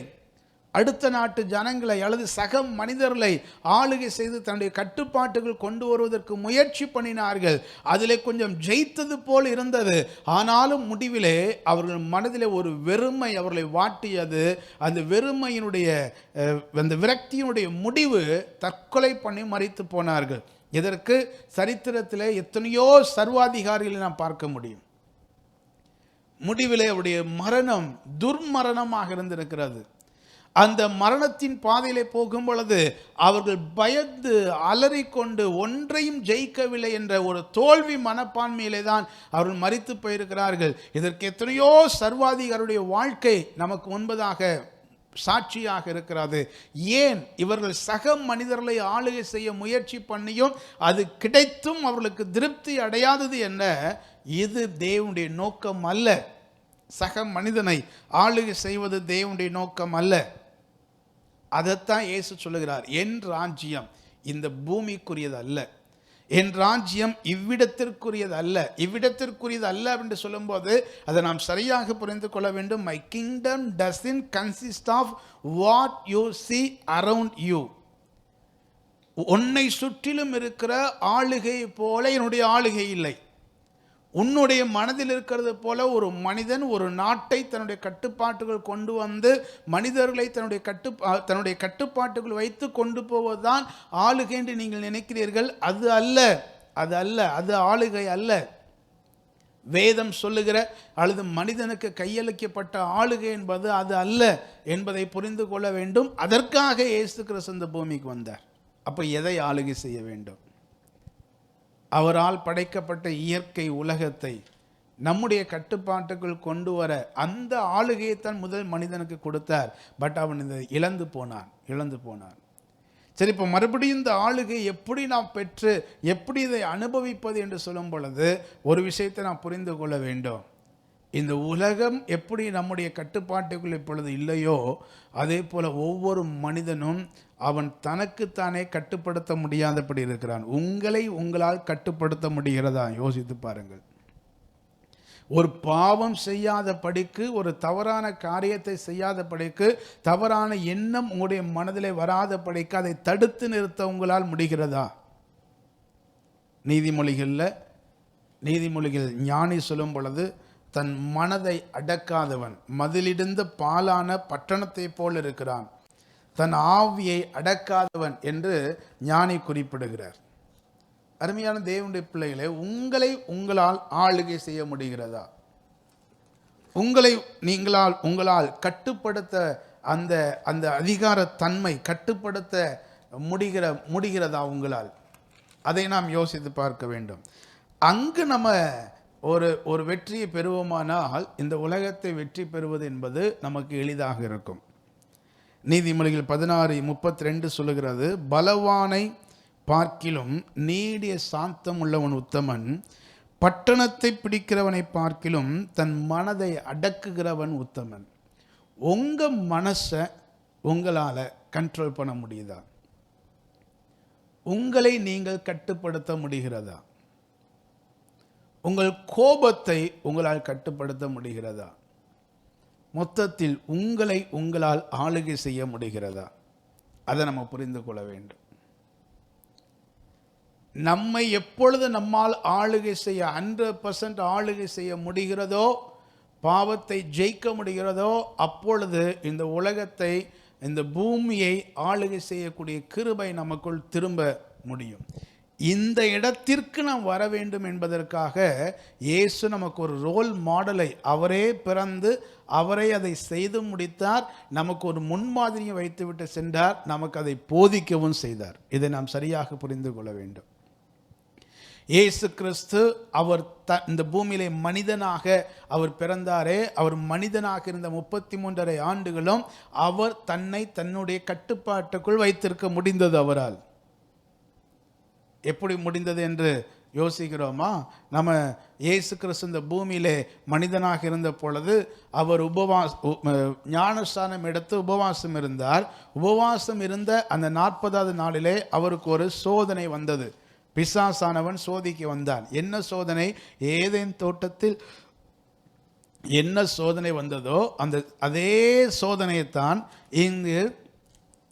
அடுத்த நாட்டு ஜனங்களை அல்லது சக மனிதர்களை ஆளுகை செய்து தன்னுடைய கட்டுப்பாட்டுகள் கொண்டு வருவதற்கு முயற்சி பண்ணினார்கள். அதிலே கொஞ்சம் ஜெயித்தது போல் இருந்தது. ஆனாலும் முடிவிலே அவர்கள் மனதிலே ஒரு வெறுமை அவர்களை வாட்டியது. அந்த வெறுமையினுடைய அந்த விரக்தியினுடைய முடிவு தற்கொலை பண்ணி மரித்து போனார்கள். இதற்கு சரித்திரத்திலே எத்தனையோ சர்வாதிகாரிகளை நாம் பார்க்க முடியும். முடிவிலே அவருடைய மரணம் துர்மரணமாக இருந்திருக்கிறது. அந்த மரணத்தின் பாதையிலே போகும் பொழுது அவர்கள் பயந்து அலறிக்கொண்டு ஒன்றையும் ஜெயிக்கவில்லை என்ற ஒரு தோல்வி மனப்பான்மையிலே தான் அவர்கள் மரித்து போயிருக்கிறார்கள். இதற்கு எத்தனையோ சர்வாதிகாரியுடைய வாழ்க்கை நமக்கு முன்பதாக சாட்சியாக இருக்கிறது. ஏன் இவர்கள் சக மனிதர்களை ஆளுகை செய்ய முயற்சி பண்ணியும் அது கிடைத்தும் அவர்களுக்கு திருப்தி அடையாதது என்ன? இது தேவனுடைய நோக்கம் அல்ல. சக மனிதனை ஆளுகை செய்வது தேவனுடைய நோக்கம் அல்ல. அதைத்தான் இயேசு சொல்லுகிறார், என் ராஜ்யம் இந்த பூமிக்குரியது அல்ல, என் ராஜ்யம் இவ்விடத்திற்குரியது அல்ல. இவ்விடத்திற்குரியது அல்ல என்று சொல்லும்போது அதை நாம் சரியாக புரிந்து கொள்ள வேண்டும். My kingdom doesn't consist of what you see around you. உன்னை சுற்றிலும் இருக்கிற ஆளுகை போல என்னுடைய ஆளுகை இல்லை. உன்னுடைய மனதில் இருக்கிறது போல ஒரு மனிதன் ஒரு நாட்டை தன்னுடைய கட்டுப்பாட்டுகள் கொண்டு வந்து மனிதர்களை தன்னுடைய கட்டுப்பாட்டுகள் வைத்து கொண்டு போவதுதான் ஆளுகை என்று நீங்கள் நினைக்கிறீர்கள். அது அல்ல, அது அல்ல, அது ஆளுகை அல்ல. வேதம் சொல்லுகிற அல்லது மனிதனுக்கு கையளிக்கப்பட்ட ஆளுகை என்பது அது அல்ல என்பதை புரிந்து கொள்ள வேண்டும். அதற்காக இயேசு கிறிஸ்து இந்த பூமிக்கு வந்தார். அப்போ எதை ஆளுகை செய்ய வேண்டும்? அவரால் படைக்கப்பட்ட இயற்கை உலகத்தை நம்முடைய கட்டுப்பாட்டுக்குள் கொண்டு வர அந்த ஆளுகையைத்தான் முதல் மனிதனுக்கு கொடுத்தார். பட் அவன் இதை இழந்து போனான். சரி, இப்போ மறுபடியும் இந்த ஆளுகை எப்படி நாம் பெற்று எப்படி இதை அனுபவிப்பது என்று சொல்லும் பொழுது ஒரு விஷயத்தை நாம் புரிந்து கொள்ள வேண்டும். இந்த உலகம் எப்படி நம்முடைய கட்டுப்பாட்டுக்குள் இப்பொழுது இல்லையோ அதே போல ஒவ்வொரு மனிதனும் அவன் தனக்குத்தானே கட்டுப்படுத்த முடியாதபடி இருக்கிறான். உங்களால் கட்டுப்படுத்த முடிகிறதா? யோசித்து பாருங்கள். ஒரு பாவம் செய்யாத படிக்கு, ஒரு தவறான காரியத்தை செய்யாத படிக்கு, தவறான எண்ணம் உங்களுடைய மனதிலே வராத படிக்கு அதை தடுத்து நிறுத்த உங்களால் முடிகிறதா? நீதிமொழிகள் ஞானி சொல்லும் பொழுது, தன் மனதை அடக்காதவன் மதிலிடிந்த பாலான பட்டணத்தை போல் இருக்கிறான், தன் ஆவியை அடக்காதவன் என்று ஞானி குறிப்பிடுகிறார். அருமையான தேவனுடைய பிள்ளைகளே, உங்களால் ஆளுகை செய்ய முடிகிறதா? உங்களால் கட்டுப்படுத்த அந்த அதிகார தன்மை கட்டுப்படுத்த முடிகிறதா உங்களால்? அதை நாம் யோசித்து பார்க்க வேண்டும். அங்கு நம்ம ஒரு வெற்றியை பெறுவோமானால் இந்த உலகத்தை வெற்றி பெறுவது என்பது நமக்கு எளிதாக இருக்கும். நீதிமொழிகள் 16:32 சொல்லுகிறது, பலவானை பார்க்கிலும் நீடிய சாந்தம் உள்ளவன் உத்தமன், பட்டணத்தை பிடிக்கிறவனை பார்க்கிலும் தன் மனதை அடக்குகிறவன் உத்தமன். உங்க மனசை உங்களால கண்ட்ரோல் பண்ண முடியுதா? உங்களை நீங்கள் கட்டுப்படுத்த முடிகிறதா? உங்கள் கோபத்தை உங்களால் கட்டுப்படுத்த முடிகிறதா? மொத்தத்தில் உங்களால் ஆளுகை செய்ய முடிகிறதா? அதை நம்ம புரிந்து கொள்ள வேண்டும். நம்மை எப்பொழுது நம்மால் ஆளுகை செய்ய 100% ஆளுகை செய்ய முடிகிறதோ, பாவத்தை ஜெயிக்க முடிகிறதோ, அப்பொழுது இந்த உலகத்தை, இந்த பூமியை ஆளுகை செய்யக்கூடிய கிருபை நமக்குள் திரும்ப முடியும். இந்த இடத்திற்கு நாம் வர வேண்டும் என்பதற்காக இயேசு நமக்கு ஒரு ரோல் மாடலை, அவரே பிறந்து அவரே அதை செய்து முடித்தார், நமக்கு ஒரு முன்மாதிரியை வைத்துவிட்டு சென்றார், நமக்கு அதை போதிக்கவும் செய்தார். இதை நாம் சரியாக புரிந்து கொள்ள வேண்டும். இயேசு கிறிஸ்து அவர் இந்த பூமியிலே மனிதனாக அவர் பிறந்தாரே, அவர் மனிதனாக இருந்த 33.5 ஆண்டுகளும் அவர் தன்னுடைய கட்டுப்பாட்டுக்குள் வைத்திருக்க முடிந்தது. அவரால் எப்படி முடிந்தது என்று யோசிக்கிறோமா? நம்ம இயேசு கிறிஸ்து இந்த பூமியிலே மனிதனாக இருந்த பொழுது அவர் ஞானஸ்தானம் எடுத்து உபவாசம் இருந்தார். உபவாசம் இருந்த அந்த 40வது நாளிலே அவருக்கு ஒரு சோதனை வந்தது. பிசாசானவன் சோதிக்க வந்தான். என்ன சோதனை? ஏதேன் தோட்டத்தில் என்ன சோதனை வந்ததோ அதே சோதனையைத்தான் இங்கு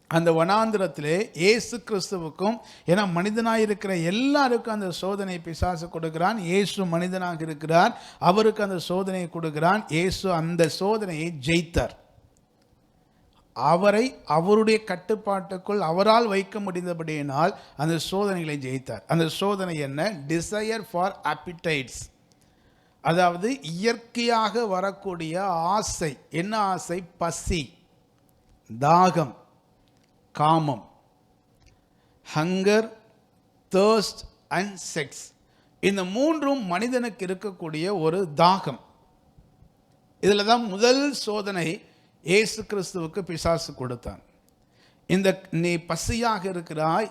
அந்த வனாந்திரத்திலே இயேசு கிறிஸ்துவுக்கும், ஏன்னா மனிதனாக இருக்கிற எல்லாருக்கும் அந்த சோதனை பிசாசு கொடுக்கிறான். இயேசு மனிதனாக இருக்கிறார், அவருக்கு அந்த சோதனையை கொடுக்கிறான். இயேசு அந்த சோதனையை ஜெயித்தார். அவருடைய கட்டுப்பாட்டுக்குள் அவரால் வைக்க முடிந்தபடியினால் அந்த சோதனைகளை ஜெயித்தார். அந்த சோதனை என்ன? டிசையர் ஃபார் ஆப்பிடைட்ஸ், அதாவது இயற்கையாக வரக்கூடிய ஆசை. என்ன ஆசை? பசி, தாகம், காமம், ஹங்கர், தர்ஸ்ட் அண்ட் செக்ஸ். இந்த மூன்றும் மனிதனுக்கு இருக்கக்கூடிய ஒரு தாகம். இதில் தான் முதல் சோதனை இயேசு கிறிஸ்துவுக்கு பிசாசு கொடுத்தான். நீ பசியாக இருக்கிறாய்,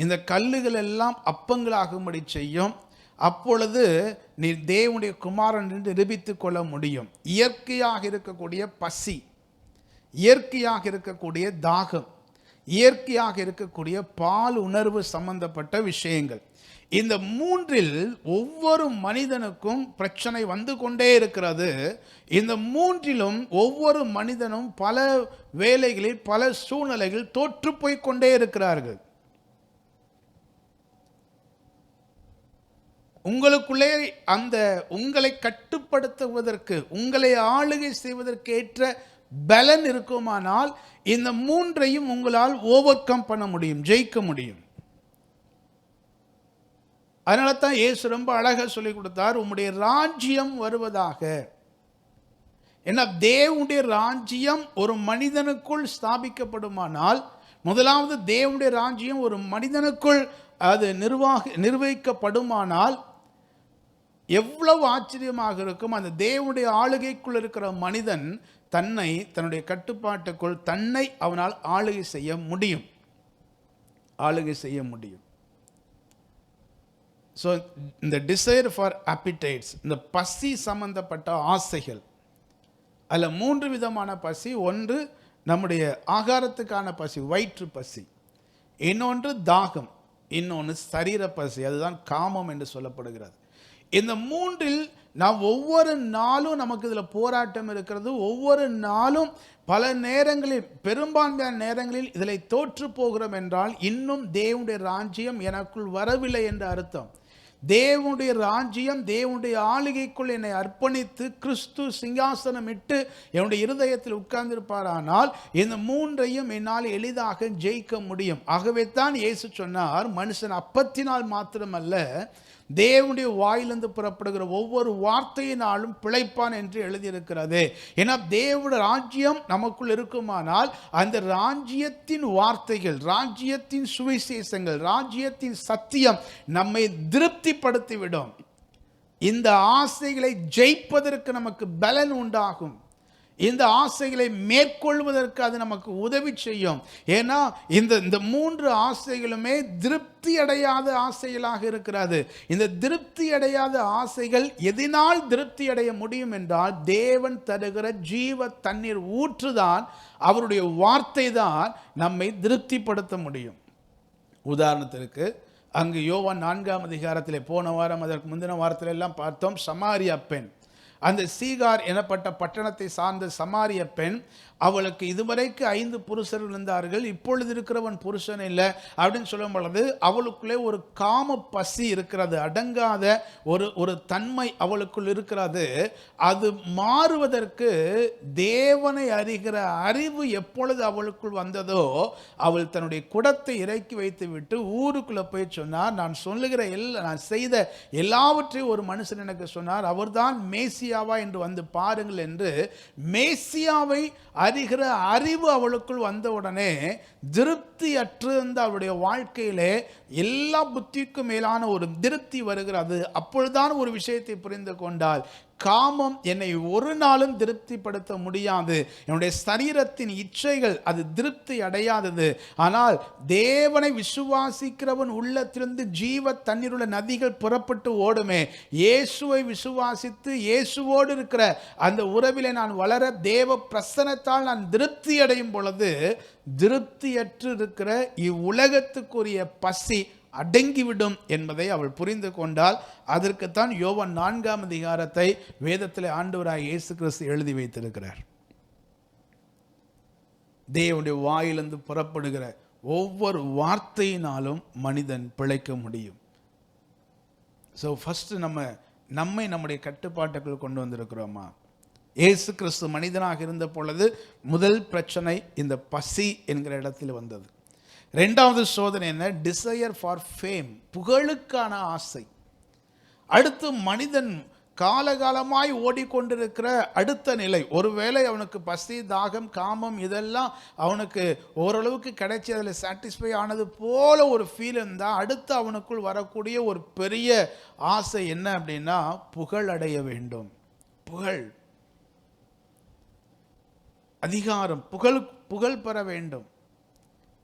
இந்த கல்லுகள் எல்லாம் அப்பங்களாகும்படி செய்யும், அப்பொழுது நீ தேவனுடைய குமாரன் என்று நிரூபித்துக் கொள்ள முடியும். இயற்கையாக இருக்கக்கூடிய பசி, இயற்கையாக இருக்கக்கூடிய தாகம், இயற்கையாக இருக்கக்கூடிய பால் உணர்வு சம்பந்தப்பட்ட விஷயங்கள், இந்த மூன்றில் ஒவ்வொரு மனிதனுக்கும் பிரச்சனை வந்து கொண்டே இருக்கிறது. இந்த மூன்றிலும் ஒவ்வொரு மனிதனும் பல வேளைகளில் பல சூழ்நிலைகள் தோற்று போய் கொண்டே இருக்கிறார்கள். உங்களுக்குள்ளே அந்த உங்களை கட்டுப்படுத்துவதற்கு, உங்களை ஆளுகை செய்வதற்கு ஏற்ற பலன் இருக்குமானால் இந்த மூன்றையும் உங்களால் ஓவர் கம் பண்ண முடியும், ஜெயிக்க முடியும். அதனால தான் இயேசு ரொம்ப அழகாக சொல்லிக் கொடுத்தார், உம்முடைய ராஜ்யம் வருவதாக. ஏன்னா தேவனுடைய ராஜ்யம் ஒரு மனிதனுக்குள் ஸ்தாபிக்கப்படுமானால், முதலாவது தேவனுடைய ராஜ்யம் ஒரு மனிதனுக்குள் அது நிர்வகிக்கப்படுமானால் எவ்வளவு ஆச்சரியமாக இருக்கும். அந்த தேவனுடைய ஆளுகைக்குள் இருக்கிற மனிதன் தன்னுடைய கட்டுப்பாட்டுக்குள் அவனால் ஆளுகை செய்ய முடியும். ஸோ இந்த டிசைர் ஃபார் appetites, இந்த பசி சம்பந்தப்பட்ட ஆசைகள், அதில் 3 விதமான பசி. ஒன்று நம்முடைய ஆகாரத்துக்கான பசி, வயிற்று பசி. இன்னொன்று தாகம், இன்னொன்று சரீர பசி, அதுதான் காமம் என்று சொல்லப்படுகிறது. இந்த 3இல் நாம் ஒவ்வொரு நாளும் நமக்கு இதில் போராட்டம் இருக்கிறது. ஒவ்வொரு நாளும் பல நேரங்களில், பெரும்பான்மையான நேரங்களில் இதில் தோற்று போகிறோம் என்றால் இன்னும் தேவனுடைய ராஜ்யம் எனக்குள் வரவில்லை என்று அர்த்தம். தேவனுடைய ராஜ்யம், தேவனுடைய ஆளுகைக்குள் என்னை அர்ப்பணித்து கிறிஸ்து சிங்காசனம் இட்டு என்னுடைய இருதயத்தில் உட்கார்ந்திருப்பாரானால் இந்த 3ஐயும் என்னால் எளிதாக ஜெயிக்க முடியும். ஆகவே தான் இயேசு சொன்னார், மனுஷன் அப்பத்தினால் மாத்திரமல்ல தேவனுடைய வாயிலிருந்து புறப்படுகிற ஒவ்வொரு வார்த்தையினாலும் பிழைப்பான் என்று எழுதியிருக்கிறது. ஏன்னா தேவனுடைய ராஜ்யம் நமக்குள் இருக்குமானால் அந்த ராஜ்யத்தின் வார்த்தைகள், ராஜ்யத்தின் சுவிசேஷங்கள், ராஜ்யத்தின் சத்தியம் நம்மை திருப்திப்படுத்திவிடும். இந்த ஆசைகளை ஜெயிப்பதற்கு நமக்கு பலன் உண்டாகும். இந்த ஆசைகளை மேற்கொள்வதற்கு அது நமக்கு உதவி செய்யும். ஏன்னா இந்த 3 ஆசைகளுமே திருப்தி அடையாத ஆசைகளாக இருக்கிறது. இந்த திருப்தி அடையாத ஆசைகள் எதனால் திருப்தி அடைய முடியும் என்றால் தேவன் தருகிற ஜீவ தண்ணீர் ஊற்றுதான், அவருடைய வார்த்தை தான் நம்மை திருப்திப்படுத்த முடியும். உதாரணத்திற்கு அங்கு யோவான் 4ஆம் அதிகாரத்திலே, போன வாரம் அதற்கு முந்தின வாரத்தில் எல்லாம் பார்த்தோம், சமாரியா பெண், அந்த சீகார் எனப்பட்ட பட்டணத்தை சார்ந்த சமாரிய பெண், அவளுக்கு இதுவரைக்கு 5 புருஷர்கள் இருந்தார்கள், இப்பொழுது இருக்கிறவன் புருஷன் இல்லை அப்படின்னு சொல்லும் பொழுது அவளுக்குள்ளே ஒரு காம பசி இருக்கிறது, அடங்காத ஒரு தன்மை அவளுக்குள் இருக்கிறது. அது மாறுவதற்கு தேவனை அறிகிற அறிவு எப்பொழுது அவளுக்குள் வந்ததோ அவள் தன்னுடைய குடத்தை இறக்கி வைத்து விட்டு ஊருக்குள்ளே போய் சொன்னார், நான் செய்த எல்லாவற்றையும் ஒரு மனுஷன் எனக்கு சொன்னார், அவர்தான் மேசியாவா என்று வந்து பாருங்கள் என்று மேசியாவை அறிகிற அறிவு அவளுக்குள் வந்தவுடனே திருப்தி அற்றிருந்த அவளுடைய வாழ்க்கையிலே எல்லா புத்திக்கும் மேலான ஒரு திருப்தி வருகிறது. அப்பொழுதுதான் ஒரு விஷயத்தை புரிந்து கொண்டால், காமம் என்னை ஒரு நாளும் திருப்திப்படுத்த முடியாது, என்னுடைய சரீரத்தின் இச்சைகள் அது திருப்தி அடையாதது. ஆனால் தேவனை விசுவாசிக்கிறவன் உள்ளத்திலிருந்து ஜீவ தண்ணீருள்ள நதிகள் புறப்பட்டு ஓடுமே. இயேசுவை விசுவாசித்து இயேசுவோடு இருக்கிற அந்த உறவிலே நான் வளர தேவ பிரசன்னத்தால் நான் திருப்தி அடையும் பொழுது திருப்தியற்று இருக்கிற இவ்வுலகத்துக்குரிய பசி அடங்கிவிடும் என்பதை அவள் புரிந்து கொண்டால், அதற்குத்தான் யோவான் 4ஆம் அதிகாரத்தை வேதத்திலே ஆண்டவராய் இயேசு கிறிஸ்து எழுதி வைத்திருக்கிறார். தேவனுடைய வாயிலிருந்து புறப்படுகிற ஒவ்வொரு வார்த்தையினாலும் மனிதன் பிழைக்க முடியும். ஸோ ஃபர்ஸ்ட் நம்மை நம்முடைய கட்டுப்பாட்டுக்குள் கொண்டு வந்திருக்கிறோமா? இயேசு கிறிஸ்து மனிதனாக இருந்த பொழுது முதல் பிரச்சனை இந்த பசி என்கிற இடத்தில் வந்தது. 2வது சோதனை என்ன? டிசையர் ஃபார் ஃபேம், புகழுக்கான ஆசை. அடுத்து மனிதன் காலகாலமாய் ஓடிக்கொண்டிருக்கிற அடுத்த நிலை, ஒருவேளை அவனுக்கு பசி, தாகம், காமம் இதெல்லாம் அவனுக்கு ஓரளவுக்கு கிடைச்சி அதில் சாட்டிஸ்ஃபை ஆனது போல ஒரு ஃபீல் இருந்தால், அடுத்து அவனுக்குள் வரக்கூடிய ஒரு பெரிய ஆசை என்ன அப்படின்னா புகழ் அடைய வேண்டும். புகழ், அதிகாரம், புகழ் பெற வேண்டும்,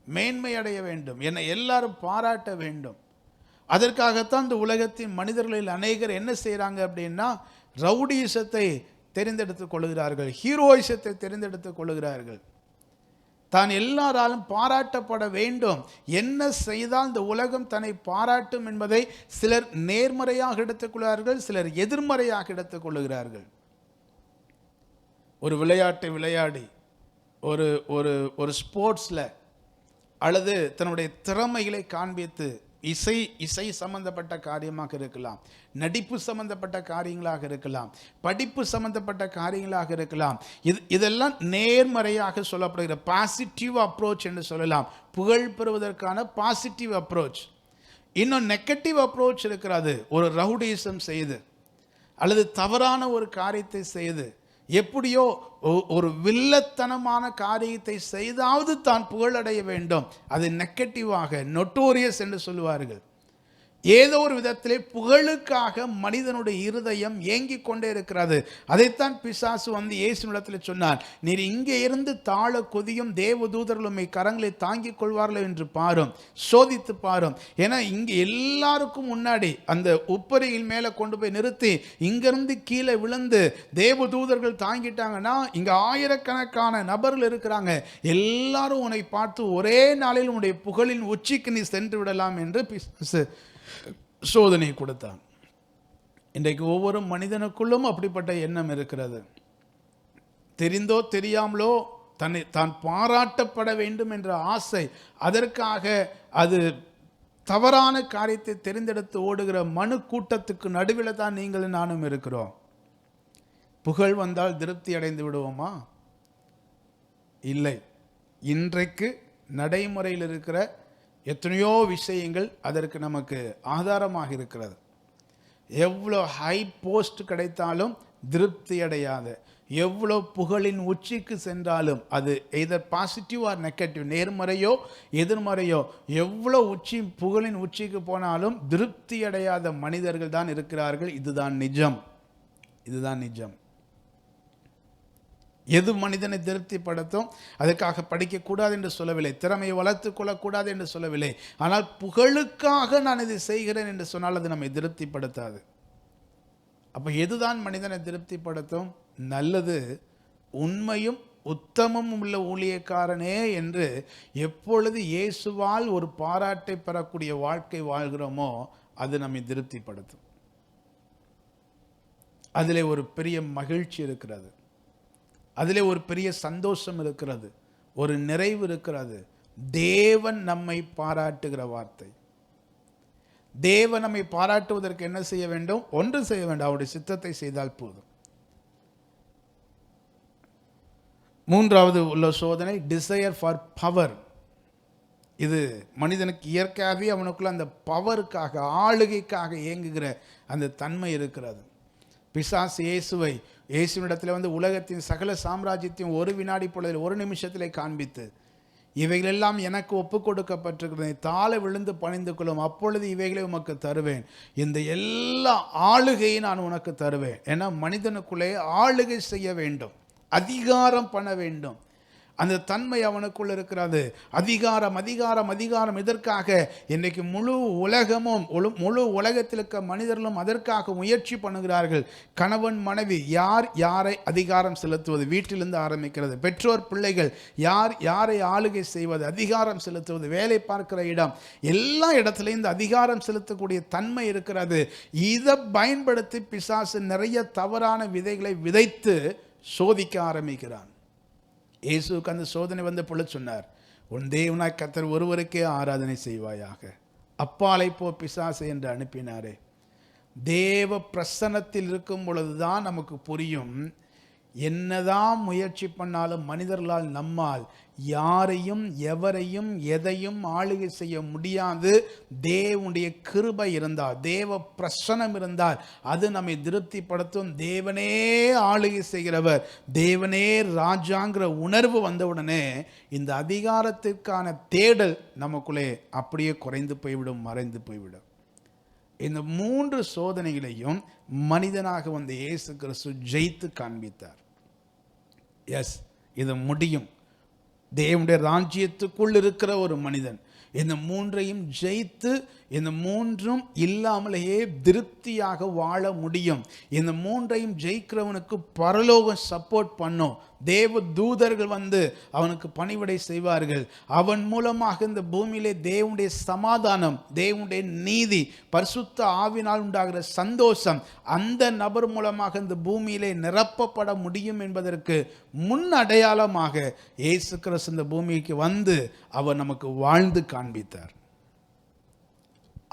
மேன்மை அடைய வேண்டும், என்னை எல்லாரும் பாராட்ட வேண்டும். அதற்காகத்தான் இந்த உலகத்தின் மனிதர்களில் அநேகர் என்ன செய்கிறாங்க அப்படின்னா ரவுடிசத்தை தெரிந்தெடுத்துக் கொள்கிறார்கள், ஹீரோயிசத்தை தெரிந்தெடுத்துக் கொள்கிறார்கள். தான் எல்லாராலும் பாராட்டப்பட வேண்டும், என்ன செய்தால் இந்த உலகம் தன்னை பாராட்டும் என்பதை சிலர் நேர்மறையாக எடுத்துக்கொள்கிறார்கள், சிலர் எதிர்மறையாக எடுத்துக் கொள்கிறார்கள். ஒரு விளையாட்டை விளையாடி ஒரு ஸ்போர்ட்ஸில் அல்லது தன்னுடைய திறமைகளை காண்பித்து இசை சம்பந்தப்பட்ட காரியமாக இருக்கலாம், நடிப்பு சம்பந்தப்பட்ட காரியங்களாக இருக்கலாம், படிப்பு சம்பந்தப்பட்ட காரியங்களாக இருக்கலாம். இதெல்லாம் நேர்மறையாக சொல்லப்படுகிற பாசிட்டிவ் அப்ரோச் என்று சொல்லலாம். புகழ் பெறுவதற்கான பாசிட்டிவ் அப்ரோச். இன்னும் நெகட்டிவ் அப்ரோச் இருக்கிறது. ஒரு ரவுடிசம் செய்து அல்லது தவறான ஒரு காரியத்தை செய்து, எப்படியோ ஒரு வில்லத்தனமான காரியத்தை செய்தாவது தான் புகழடைய வேண்டும். அது நெகட்டிவாக, நொட்டோரியஸ் என்று சொல்லுவார்கள். ஏதோ ஒரு விதத்திலே புகழுக்காக மனிதனுடைய இருதயம் ஏங்கிக் கொண்டே இருக்கிறது. அதைத்தான் பிசாசு வந்து இயேசுவிடத்தில் சொன்னார், நீர் இங்கே இருந்து தாழ கொதியும் தேவதூதர்கள் உம்மை கரங்களை தாங்கிக் கொள்வார்கள் என்று பாரும், சோதித்து பாரும். ஏன்னா இங்கே எல்லாருக்கும் முன்னாடி அந்த உப்பரியில் மேலே கொண்டு போய் நிறுத்தி இங்கிருந்து கீழே விழுந்து தேவதூதர்கள் தாங்கிட்டாங்கன்னா இங்கே ஆயிரக்கணக்கான நபர்கள் இருக்கிறாங்க, எல்லாரும் உன்னை பார்த்து ஒரே நாளில் உன்னுடைய புகழின் உச்சிக்கு நீ சென்று விடலாம் என்று பிசாசு சோதனை கொடுத்தான். இன்றைக்கு ஒவ்வொரு மனிதனுக்குள்ளும் அப்படிப்பட்ட எண்ணம் இருக்கிறது. தெரிந்தோ தெரியாமலோ தான் பாராட்டப்பட வேண்டும் என்ற ஆசை, அதற்காக அது தவறான காரியத்தை தெரிந்தெடுத்து ஓடுகிற மனு கூட்டத்துக்கு நடுவில் தான் நீங்களும் நானும் இருக்கிறோம். புகழ் வந்தால் திருப்தி அடைந்து விடுவோமா? இல்லை. இன்றைக்கு நடைமுறையில் இருக்கிற எத்தனையோ விஷயங்கள் அதற்கு நமக்கு ஆதாரமாக இருக்கிறது. எவ்வளோ ஹை போஸ்ட் கிடைத்தாலும் திருப்தி அடையாத, எவ்வளோ புகழின் உச்சிக்கு சென்றாலும் அது எதர் பாசிட்டிவ் ஆர் நெகட்டிவ், நேர்மறையோ எதிர்மறையோ, எவ்வளோ புகழின் உச்சிக்கு போனாலும் திருப்தி அடையாத மனிதர்கள் தான் இருக்கிறார்கள். இதுதான் நிஜம், இதுதான் நிஜம். எது மனிதனை திருப்திப்படுத்தும்? அதற்காக படிக்கக்கூடாது என்று சொல்லவில்லை, திறமையை வளர்த்து கொள்ளக்கூடாது என்று சொல்லவில்லை. ஆனால் புகழுக்காக நான் இதை செய்கிறேன் என்று சொன்னால் அது நம்மை திருப்திப்படுத்தாது. அப்போ எதுதான் மனிதனை திருப்திப்படுத்தும்? நல்லது, உண்மையும் உத்தமமும் உள்ள ஊழியக்காரனே என்று எப்பொழுது இயேசுவால் ஒரு பாராட்டை பெறக்கூடிய வாழ்க்கை வாழ்கிறோமோ அது நம்மை திருப்திப்படுத்தும். அதிலே ஒரு பெரிய மகிழ்ச்சி இருக்கிறது, அதிலே ஒரு பெரிய சந்தோஷம் இருக்கிறது, ஒரு நிறைவு இருக்கிறது. தேவன் நம்மை பாராட்டுகிற வார்த்தை. தேவன் நம்மை பாராட்டுவதற்கு என்ன செய்ய வேண்டும்? ஒன்று செய்ய வேண்டும், அவருடைய சித்தத்தை செய்தால் போதும். மூன்றாவது உள்ள சோதனை டிசையர் ஃபார் பவர். இது மனிதனுக்கு இயற்கையாகவே அவனுக்குள்ள அந்த பவருக்காக, ஆளுகைக்காக இயங்குகிற அந்த தன்மை இருக்கிறது. பிசாசு இயேசுவிடத்தில் வந்து உலகத்தின் சகல சாம்ராஜ்யத்தையும் ஒரு வினாடி பொழுதில், ஒரு நிமிஷத்திலே காண்பித்து, இவைகளெல்லாம் எனக்கு ஒப்பு கொடுக்கப்பட்டிருக்கிறது, தாழ விழுந்து பணிந்து கொள்ளும், அப்பொழுது இவைகளை உமக்கு தருவேன், இந்த எல்லா ஆளுகையை நான் உனக்கு தருவேன். ஏன்னா மனிதனுக்குள்ளே ஆளுகை செய்ய வேண்டும், அதிகாரம் பண்ண வேண்டும், அந்த தன்மை அவனுக்குள்ள இருக்கிறது. அதிகாரம் அதிகாரம் அதிகாரம். இதற்காக இன்றைக்கு முழு உலகமும் முழு உலகத்தில் இருக்க மனிதர்களும் அதற்காக முயற்சி பண்ணுகிறார்கள். கணவன் மனைவி யார் யாரை அதிகாரம் செலுத்துவது, வீட்டிலிருந்து ஆரம்பிக்கிறது. பெற்றோர் பிள்ளைகள் யார் யாரை ஆளுகை செய்வது, அதிகாரம் செலுத்துவது. வேலை பார்க்கிற இடம், எல்லா இடத்துலையும் இந்த அதிகாரம் செலுத்தக்கூடிய தன்மை இருக்கிறது. இதை பயன்படுத்தி பிசாசு நிறைய தவறான விதைகளை விதைத்து சோதிக்க ஆரம்பிக்கிறான். இயேசுவுக்கு அந்த சோதனை வந்த பொழுது சொன்னார், உன் தேவனாய் கர்த்தர் ஒருவருக்கே ஆராதனை செய்வாயாக, அப்பாலை போ பிசாசு என்று அனுப்பினாரே. தேவ பிரசன்னத்தில் இருக்கும் பொழுதுதான் நமக்கு புரியும், என்னதான் முயற்சி பண்ணாலும் மனிதர்களால் நம்மால் யாரையும் எவரையும் எதையும் ஆளுகை செய்ய முடியாது. தேவனுடைய கிருபை இருந்தால், தேவ பிரசன்னம் இருந்தால் அது நம்மை திருப்திப்படுத்தும். தேவனே ஆளுகை செய்கிறவர், தேவனே ராஜாங்கிற உணர்வு வந்தவுடனே இந்த அதிகாரத்திற்கான தேடல் நமக்குள்ளே அப்படியே குறைந்து போய்விடும், மறைந்து போய்விடும். இந்த 3 சோதனைகளையும் மனிதனாக வந்த இயேசு கிறிஸ்து ஜெயித்து காண்பித்தார். எஸ், இது முடியும். தேவனுடைய ராஜ்யத்துக்குள் இருக்கிற ஒரு மனிதன் இந்த 3ஐயும் ஜெயித்து, இந்த 3ம் இல்லாமலேயே திருப்தியாக வாழ முடியும். இந்த 3ஐயும் ஜெயிக்கிறவனுக்கு பரலோகம் சப்போர்ட் பண்ணும். தேவ தூதர்கள் வந்து அவனுக்கு பணிவிடை செய்வார்கள். அவன் மூலமாக இந்த பூமியிலே தேவனுடைய சமாதானம், தேவனுடைய நீதி, பரிசுத்த ஆவினால் உண்டாகிற சந்தோஷம் அந்த நபர் மூலமாக இந்த பூமியிலே நிரப்பப்பட முடியும் என்பதற்கு முன் அடையாளமாக இயேசு கிறிஸ்து இந்த பூமிக்கு வந்து அவர் நமக்கு வாழ்ந்து காண்பித்தார்.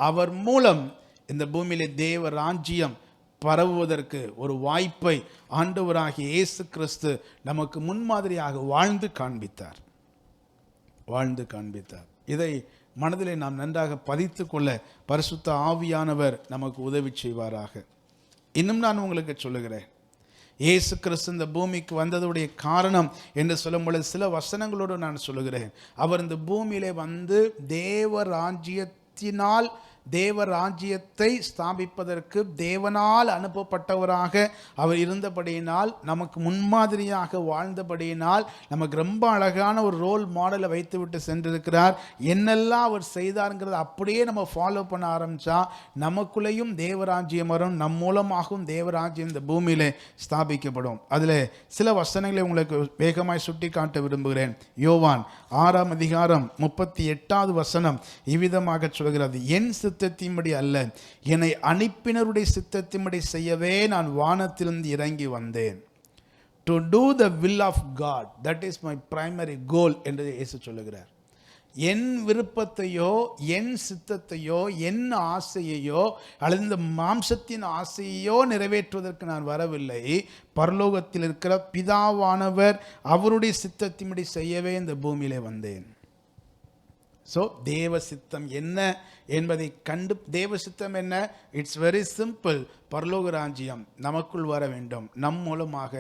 அவர் மூலம் இந்த பூமியிலே தேவ ராஜ்யம் பரவுவதற்கு ஒரு வாய்ப்பை ஆண்டவராகிய இயேசு கிறிஸ்து நமக்கு முன்மாதிரியாக வாழ்ந்து காண்பித்தார். இதை மனதிலே நாம் நன்றாக பதித்து கொள்ள பரிசுத்த ஆவியானவர் நமக்கு உதவி செய்வாராக. இன்னும் நான் உங்களுக்கு சொல்லுகிறேன், இயேசு கிறிஸ்து இந்த பூமிக்கு வந்ததுடைய காரணம் என்று சொல்லும் பொழுது சில வசனங்களோடு நான் சொல்லுகிறேன். அவர் இந்த பூமியிலே வந்து தேவ ராஜ்யத்தினால் தேவ ராஜ்யத்தை ஸ்தாபிப்பதற்கு தேவனால் அனுப்பப்பட்டவராக அவர் இருந்தபடியினால், நமக்கு முன்மாதிரியாக வாழ்ந்தபடியினால், நமக்கு ரொம்ப அழகான ஒரு ரோல் மாடலை வைத்துவிட்டு சென்றிருக்கிறார். என்னெல்லாம் அவர் செய்தாருங்கிறத அப்படியே நம்ம ஃபாலோ பண்ண ஆரம்பித்தா நமக்குள்ளேயும் தேவராஜ்யம் வரும், நம் மூலமாகவும் தேவராஜ்யம் இந்த பூமியிலே ஸ்தாபிக்கப்படும். அதில் சில வசனங்களை உங்களுக்கு வேகமாய் சுட்டி காட்ட விரும்புகிறேன். யோவான் 6ஆம் அதிகாரம் 38வது வசனம் இவ்விதமாக சொல்கிறது, என் சித்தத்தின்படி அல்ல, என்னை அனுப்பினருடைய சித்தத்தின்படி செய்யவே நான் வானத்திலிருந்து இறங்கி வந்தேன். To do the will of God, that is my primary goal என்று இயேசு சொல்லுகிறார். என் விருப்பத்தையோ என் சித்தத்தையோ என் ஆசையையோ அல்லது இந்த மாம்சத்தின் ஆசையையோ நிறைவேற்றுவதற்கு நான் வரவில்லை. பரலோகத்தில் இருக்கிற பிதாவானவர் அவருடைய சித்தத்தின்படி செய்யவே இந்த பூமியிலே வந்தேன். ஸோ தேவ சித்தம் என்ன என்பதை கண்டு, தேவ சித்தம் என்ன? It's very simple. பரலோக ராஜ்யம் நமக்குள் வர வேண்டும், நம் மூலமாக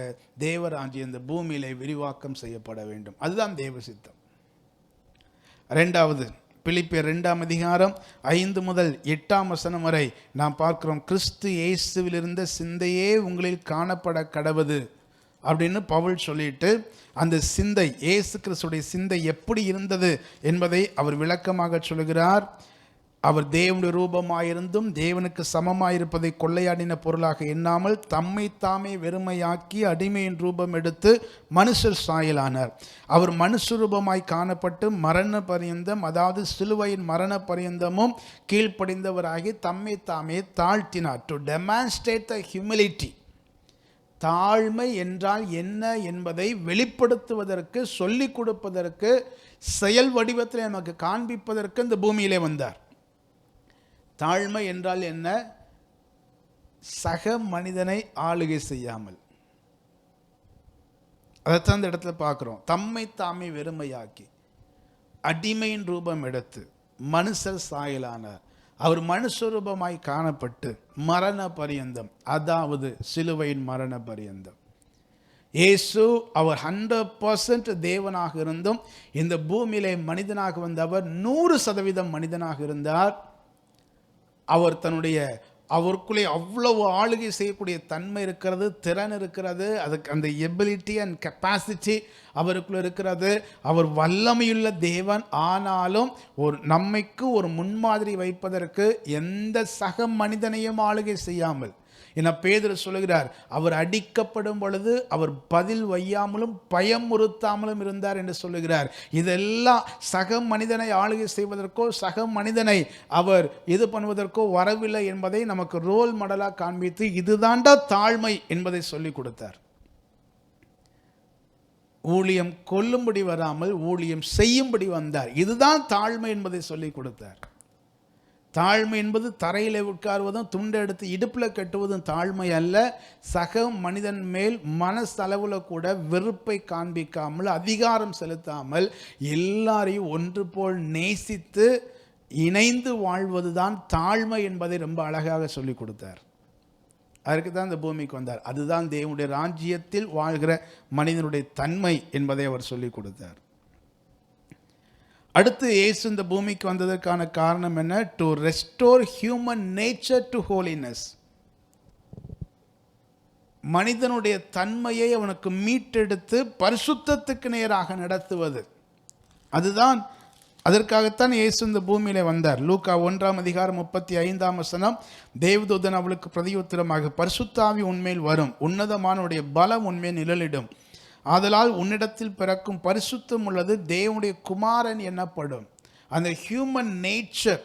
தேவ ராஜ்யம் இந்த பூமியிலே விரிவாக்கம் செய்யப்பட வேண்டும். அதுதான் தேவ சித்தம். ரெண்டாவது, பிலிப்பியர் 2ஆம் அதிகாரம் 5 முதல் 8ஆம் வசனம் வரை நாம் பார்க்கிறோம். கிறிஸ்து இயேசுவில் இருந்த சிந்தையே உங்களில் காணப்பட கடவது அப்படின்னு பவுல் சொல்லிட்டு, அந்த சிந்தை, இயேசு கிறிஸ்துடைய சிந்தை எப்படி இருந்தது என்பதை அவர் விளக்கமாக சொல்கிறார். அவர் தேவனுடைய ரூபமாயிருந்தும் தேவனுக்கு சமமாயிருப்பதை கொள்ளையாடின பொருளாக எண்ணாமல் தம்மை தாமே வெறுமையாக்கி அடிமையின் ரூபம் எடுத்து மனுஷர் சாயலானார். அவர் மனுஷ ரூபமாய் காணப்பட்டு மரண பரியந்தம், அதாவது சிலுவையின் மரண பரியந்தமும் கீழ்ப்படிந்தவராகி தம்மை தாமே தாழ்த்தினார். To demonstrate the humility. தாழ்மை என்றால் என்ன என்பதை வெளிப்படுத்துவதற்கு, சொல்லிக் கொடுப்பதற்கு, செயல் வடிவத்தில் நமக்கு காண்பிப்பதற்கு இந்த பூமியிலே வந்தார். தாழ்மை என்றால் என்ன? சக மனிதனை ஆளுகை செய்யாமல். அதைத்தான் இந்த இடத்துல பார்க்கிறோம். தம்மை தாமே வெறுமையாக்கி அடிமையின் ரூபம் எடுத்து மனுஷர் சாயலானார். அவர் மனுஷ ரூபமாய் காணப்பட்டு மரண பரியந்தம், அதாவது சிலுவையின் மரண பரியந்தம். இயேசு அவர் 100% தேவனாக இருந்தும் இந்த பூமியிலே மனிதனாக வந்த அவர் 100% மனிதனாக இருந்தார். அவர் தன்னுடைய, அவருக்குள்ளே அவ்வளவு ஆளுகை செய்யக்கூடிய தன்மை இருக்கிறது, திறன் இருக்கிறது, அதுக்கு அந்த எபிலிட்டி அண்ட் கெப்பாசிட்டி அவருக்குள்ள இருக்கிறது. அவர் வல்லமையுள்ள தேவன். ஆனாலும் நம்மைக்கு ஒரு முன்மாதிரி வைப்பதற்கு எந்த சக மனிதனையும் ஆளுகை செய்யாமல், என பேதுரு சொல்லுகிறார், அவர் அடிக்கப்படும் பொழுது அவர் பதில் வையாமலும் பயமுறுத்தாமலும் இருந்தார் என்று சொல்லுகிறார். இதெல்லாம் சக மனிதனை ஆளுகை செய்வதற்கோ சக மனிதனை அவர் இது பண்ணுவதற்கோ வரவில்லை என்பதை நமக்கு ரோல் மாடலாக காண்பித்து இதுதாண்டா தாழ்மை என்பதை சொல்லிக் கொடுத்தார். ஊழியம் கொல்லும்படி வராமல் ஊழியம் செய்யும்படி வந்தார். இதுதான் தாழ்மை என்பதை சொல்லிக் கொடுத்தார். தாழ்மை என்பது தரையில் உட்காருவதும் துண்டை எடுத்து இடுப்பில் கட்டுவதும் தாழ்மை அல்ல. சக மனிதன் மேல் மனசளவில் கூட வெறுப்பை காண்பிக்காமல், அதிகாரம் செலுத்தாமல், எல்லாரையும் ஒன்று போல் நேசித்து இணைந்து வாழ்வதுதான் தாழ்மை என்பதை ரொம்ப அழகாக சொல்லி கொடுத்தார். அதற்கு தான் இந்த பூமிக்கு வந்தார். அதுதான் தேவனுடைய ராஜ்யத்தில் வாழ்கிற மனிதனுடைய தன்மை என்பதை அவர் சொல்லி கொடுத்தார். அடுத்து இயேசு இந்த பூமிக்கு வந்ததற்கான காரணம் என்ன? To restore human nature to holiness. மனிதனுடைய தன்மையை அவனுக்கு மீட்டெடுத்து பரிசுத்தத்துக்கு நேராக நடத்துவது. அதுதான், அதற்காகத்தான் இயேசு இந்த பூமியிலே வந்தார். லூக்கா 1ஆம் அதிகாரம் 35ஆம் வசனம், தேவதூதன் அவளுக்கு பிரதியுத்தரமாக, பரிசுத்தாவி உன்மேல் வரும், உன்னதமானுடைய பலம் உன்மேல் நிழலிடும், ஆதலால் உன்னிடத்தில் பிறக்கும் பரிசுத்தம் உள்ளது தேவனுடைய குமாரன் எனப்படும். அந்த human nature,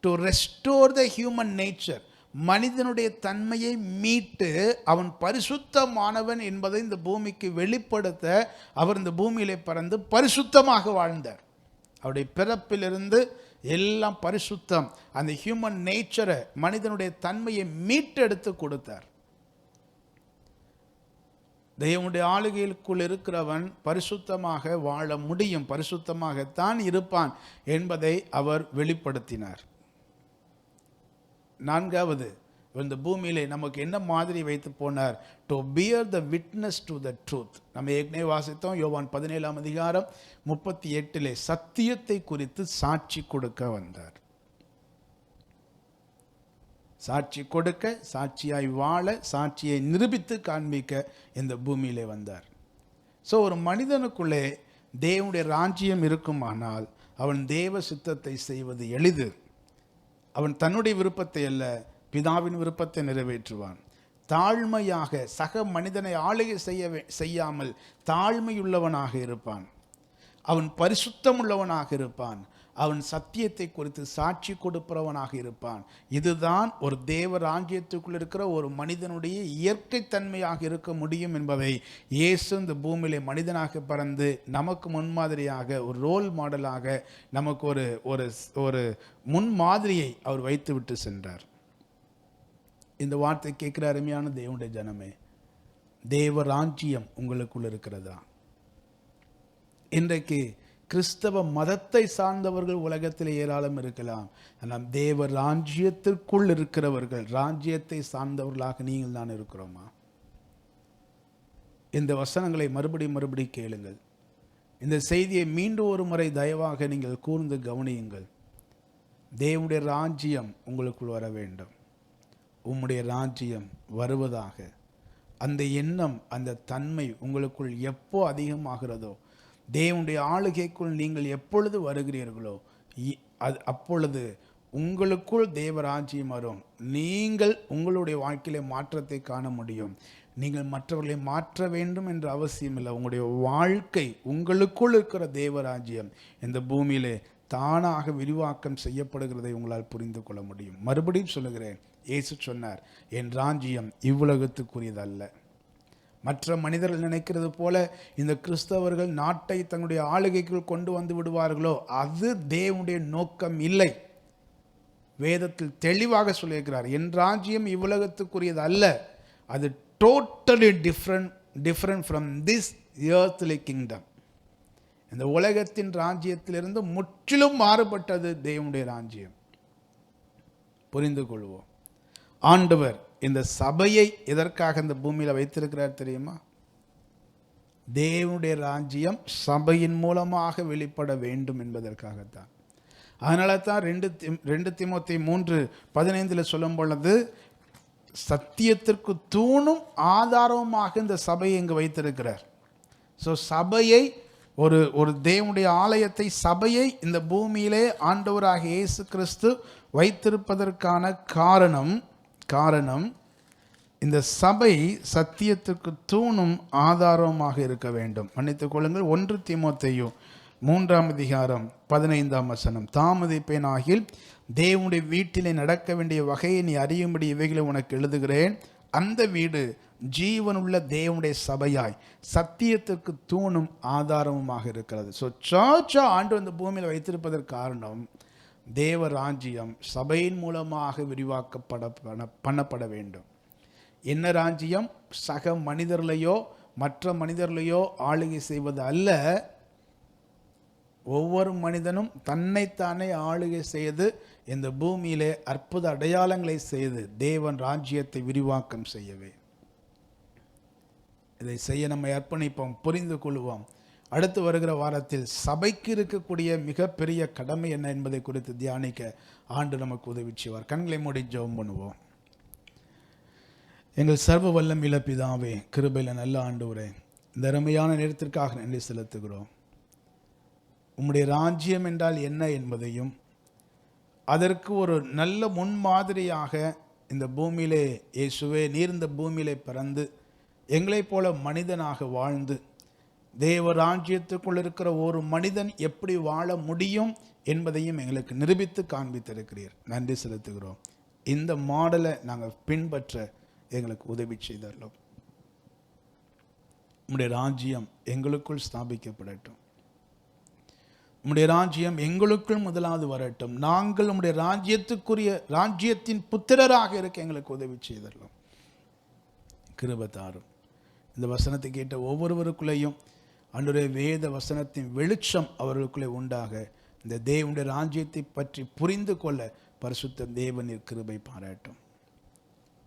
to restore the human nature, மனிதனுடைய தன்மையை மீட்டு அவன் பரிசுத்தமானவன் என்பதை இந்த பூமிக்கு வெளிப்படுத்த அவர் இந்த பூமியிலே பிறந்து பரிசுத்தமாக வாழ்ந்தார். அவருடைய பிறப்பிலிருந்து எல்லாம் பரிசுத்தம், அந்த ஹியூமன் நேச்சரை, மனிதனுடைய தன்மையை மீட்டெடுத்து கொடுத்தார். தேவனுடைய ஆளுகைக்குள் இருக்கிறவன் பரிசுத்தமாக வாழ முடியும், பரிசுத்தமாகத்தான் இருப்பான் என்பதை அவர் வெளிப்படுத்தினார். நான்காவது, இந்த பூமியிலே நமக்கு என்ன மாதிரி வைத்து போனார்? To peer the witness to the truth. நம்ம ஏற்கனவே வாசித்தோம், யோவான் 17ஆம் அதிகாரம் 38 சத்தியத்தை குறித்து சாட்சி கொடுக்க வந்தார். சாட்சி கொடுக்க, சாட்சியாய் வாழ, சாட்சியை நிரூபித்து காண்பிக்க இந்த பூமியிலே வந்தார். ஸோ ஒரு மனிதனுக்குள்ளே தேவனுடைய ராஜ்யம் இருக்குமானால் அவன் தேவ சித்தத்தை செய்வது எளிது. அவன் தன்னுடைய விருப்பத்தை அல்ல, பிதாவின் விருப்பத்தை நிறைவேற்றுவான். தாழ்மையாக சக மனிதனை ஆளுகை செய்யாமல் தாழ்மையுள்ளவனாக இருப்பான். அவன் பரிசுத்தமுள்ளவனாக இருப்பான். அவன் சத்தியத்தை குறித்து சாட்சி கொடுப்பவனாக இருப்பான். இதுதான் ஒரு தேவ ராஜ்யத்துக்குள் இருக்கிற ஒரு மனிதனுடைய இயற்கை தன்மையாக இருக்க முடியும் என்பதை இயேசு இந்த பூமியிலே மனிதனாக பிறந்து நமக்கு முன்மாதிரியாக ஒரு ரோல் மாடலாக நமக்கு ஒரு ஒரு ஒரு முன்மாதிரியை அவர் வைத்து விட்டு சென்றார். இந்த வார்த்தை கேட்கிற அருமையான தேவனுடைய ஜனமே, தேவ ராஜ்யம் உங்களுக்குள் இருக்கிறதா? இன்றைக்கு கிறிஸ்தவ மதத்தை சார்ந்தவர்கள் உலகத்தில் ஏராளம் இருக்கலாம். ஆனால் தேவ ராஜ்யத்திற்குள் இருக்கிறவர்கள், ராஜ்யத்தை சார்ந்தவர்களாக நீங்கள் தான் இருக்கிறோமா? இந்த வசனங்களை மறுபடி கேளுங்கள். இந்த செய்தியை மீண்டும் ஒரு முறை தயவாக நீங்கள் கூர்ந்து கவனியுங்கள். தேவனுடைய ராஜ்யம் உங்களுக்குள் வர வேண்டும். உம்முடைய ராஜ்யம் வருவதாக அந்த எண்ணம், அந்த தன்மை உங்களுக்குள் எப்போ அதிகமாகிறதோ, தேவனுடைய ஆளுகைக்குள் நீங்கள் எப்பொழுது வருகிறீர்களோ அப்பொழுது உங்களுக்குள் தேவராஜ்யம் வரும். நீங்கள் உங்களுடைய வாழ்க்கையிலே மாற்றத்தை காண முடியும். நீங்கள் மற்றவர்களை மாற்ற வேண்டும் என்ற அவசியம் இல்லை. உங்களுடைய வாழ்க்கை, உங்களுக்குள் இருக்கிற தேவராஜ்யம் இந்த பூமியிலே தானாக விரிவாக்கம் செய்யப்படுகிறதை உங்களால் புரிந்து கொள்ள முடியும். மறுபடியும் சொல்லுகிறேன், இயேசு சொன்னார், என் ராஜ்யம் இவ்வுலகத்துக்குரியதல்ல. மற்ற மனிதர்கள் நினைக்கிறது போல இந்த கிறிஸ்தவர்கள் நாட்டை தங்களுடைய ஆளுகைக்குள் கொண்டு வந்து விடுவார்களோ, அது தேவனுடைய நோக்கம் இல்லை. வேதத்தில் தெளிவாக சொல்லியிருக்கிறார், என் ராஜ்யம் இவ்வுலகத்துக்குரியது அல்ல. அது totally different from this earthly kingdom. இந்த உலகத்தின் ராஜ்யத்திலிருந்து முற்றிலும் மாறுபட்டது தேவனுடைய ராஜ்யம். புரிந்து கொள்வோம். ஆண்டவர் இந்த சபையை எதற்காக இந்த பூமியில் வைத்திருக்கிறார் தெரியுமா? தேவனுடைய ராஜ்யம் சபையின் மூலமாக வெளிப்பட வேண்டும் என்பதற்காகத்தான். அதனால தான் 2 தீமோத்தேயு 3:15 சொல்லும் பொழுது, சத்தியத்திற்கு தூணும் ஆதாரமாக இந்த சபையை இங்கு வைத்திருக்கிறார். ஸோ சபையை, ஒரு தேவனுடைய ஆலயத்தை, சபையை இந்த பூமியிலே ஆண்டவராக இயேசு கிறிஸ்து வைத்திருப்பதற்கான காரணம் இந்த சபை சத்தியத்துக்கு தூணும் ஆதாரமாக இருக்க வேண்டும். மன்னித்துக் கொள்ளுங்கள், 1 தீமோத்தேயு 3:15 தாமதிப்பேன் ஆகில் தேவனுடைய வீட்டிலே நடக்க வேண்டிய வகையை நீ அறியும்படி இவைகளை உனக்கு எழுதுகிறேன். அந்த வீடு ஜீவனுள்ள தேவனுடைய சபையாய் சத்தியத்துக்கு தூணும் ஆதாரமுமாக இருக்கிறது. ஸோ சர்ச்சை ஆண்டு அந்த பூமியில் வைத்திருப்பதற்கு காரணம், தேவ ராஜ்யம் சபையின் மூலமாக பண்ணப்பட வேண்டும். என்ன ராஜ்யம்? சக மனிதர்களையோ மற்ற மனிதர்களையோ ஆளுகை செய்வது அல்ல. ஒவ்வொரு மனிதனும் தன்னைத்தானே ஆளுகை செய்து இந்த பூமியிலே அற்புத அடையாளங்களை செய்து தேவன் ராஜ்யத்தை விரிவாக்கம் செய்யவே. இதை செய்ய நம்மை அர்ப்பணிப்போம், புரிந்து கொள்வோம். அடுத்து வருகிற வாரத்தில் சபைக்கு இருக்கக்கூடிய மிகப்பெரிய கடமை என்ன என்பதை குறித்து தியானிக்க ஆண்டு நமக்கு உதவி செய்வார். கண்களை மூடி ஜெபம் பண்ணுவோம். எங்கள் சர்வ வல்லமையுள்ள பிதாவே, கிருபையில் நல்ல ஆண்டவரே, இந்த அருமையான நேரத்திற்காக நன்றி செலுத்துகிறோம். உம்முடைய ராஜ்யம் என்றால் என்ன என்பதையும், அதற்கு ஒரு நல்ல முன்மாதிரியாக இந்த பூமியிலே இயேசுவே நீர் இந்த பூமியிலே பிறந்து எங்களைப் போல மனிதனாக வாழ்ந்து தேவ ராஜ்யத்துக்குள் இருக்கிற ஒரு மனிதன் எப்படி வாழ முடியும் என்பதையும் எங்களுக்கு நிரூபித்து காண்பித்திருக்கிறீர். நன்றி செலுத்துகிறோம். இந்த மாடலை நாங்கள் பின்பற்ற எங்களுக்கு உதவி செய்தோம். உம்முடைய ராஜ்யம் எங்களுக்குள் ஸ்தாபிக்கப்படட்டும். உம்முடைய ராஜ்யம் எங்களுக்குள் முதலாவது வரட்டும். நாங்கள் உம்முடைய ராஜ்யத்தின் புத்திரராக இருக்க எங்களுக்கு உதவி செய்தோம். கிருபை தாரும். இந்த வசனத்தை கேட்ட ஒவ்வொருவருக்குள்ளேயும் அன்றைய வேத வசனத்தின் வெளிச்சம் அவர்களுக்குள்ளே உண்டாக இந்த தேவனுடைய ராஜ்யத்தை பற்றி புரிந்து கொள்ள பரிசுத்த தேவனின் கிருபை பாராட்டும்.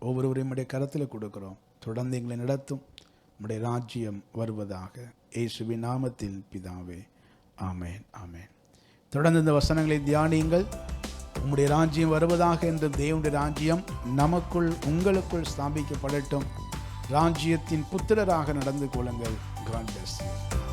ஒவ்வொருவரையும் உடைய கரத்தில் கொடுக்கிறோம். தொடர்ந்து எங்களை நடத்தும். உம்முடைய ராஜ்யம் வருவதாக. இயேசுவின் நாமத்தில் பிதாவே, ஆமேன், ஆமேன். தொடர்ந்து இந்த வசனங்களை தியானியுங்கள். உம்முடைய ராஜ்யம் வருவதாக என்று தேவனுடைய ராஜ்யம் நமக்குள் உங்களுக்குள் ஸ்தாபிக்கப்படட்டும். ராஜ்யத்தின் புத்திரராக நடந்து கொள்ளுங்கள். God bless you.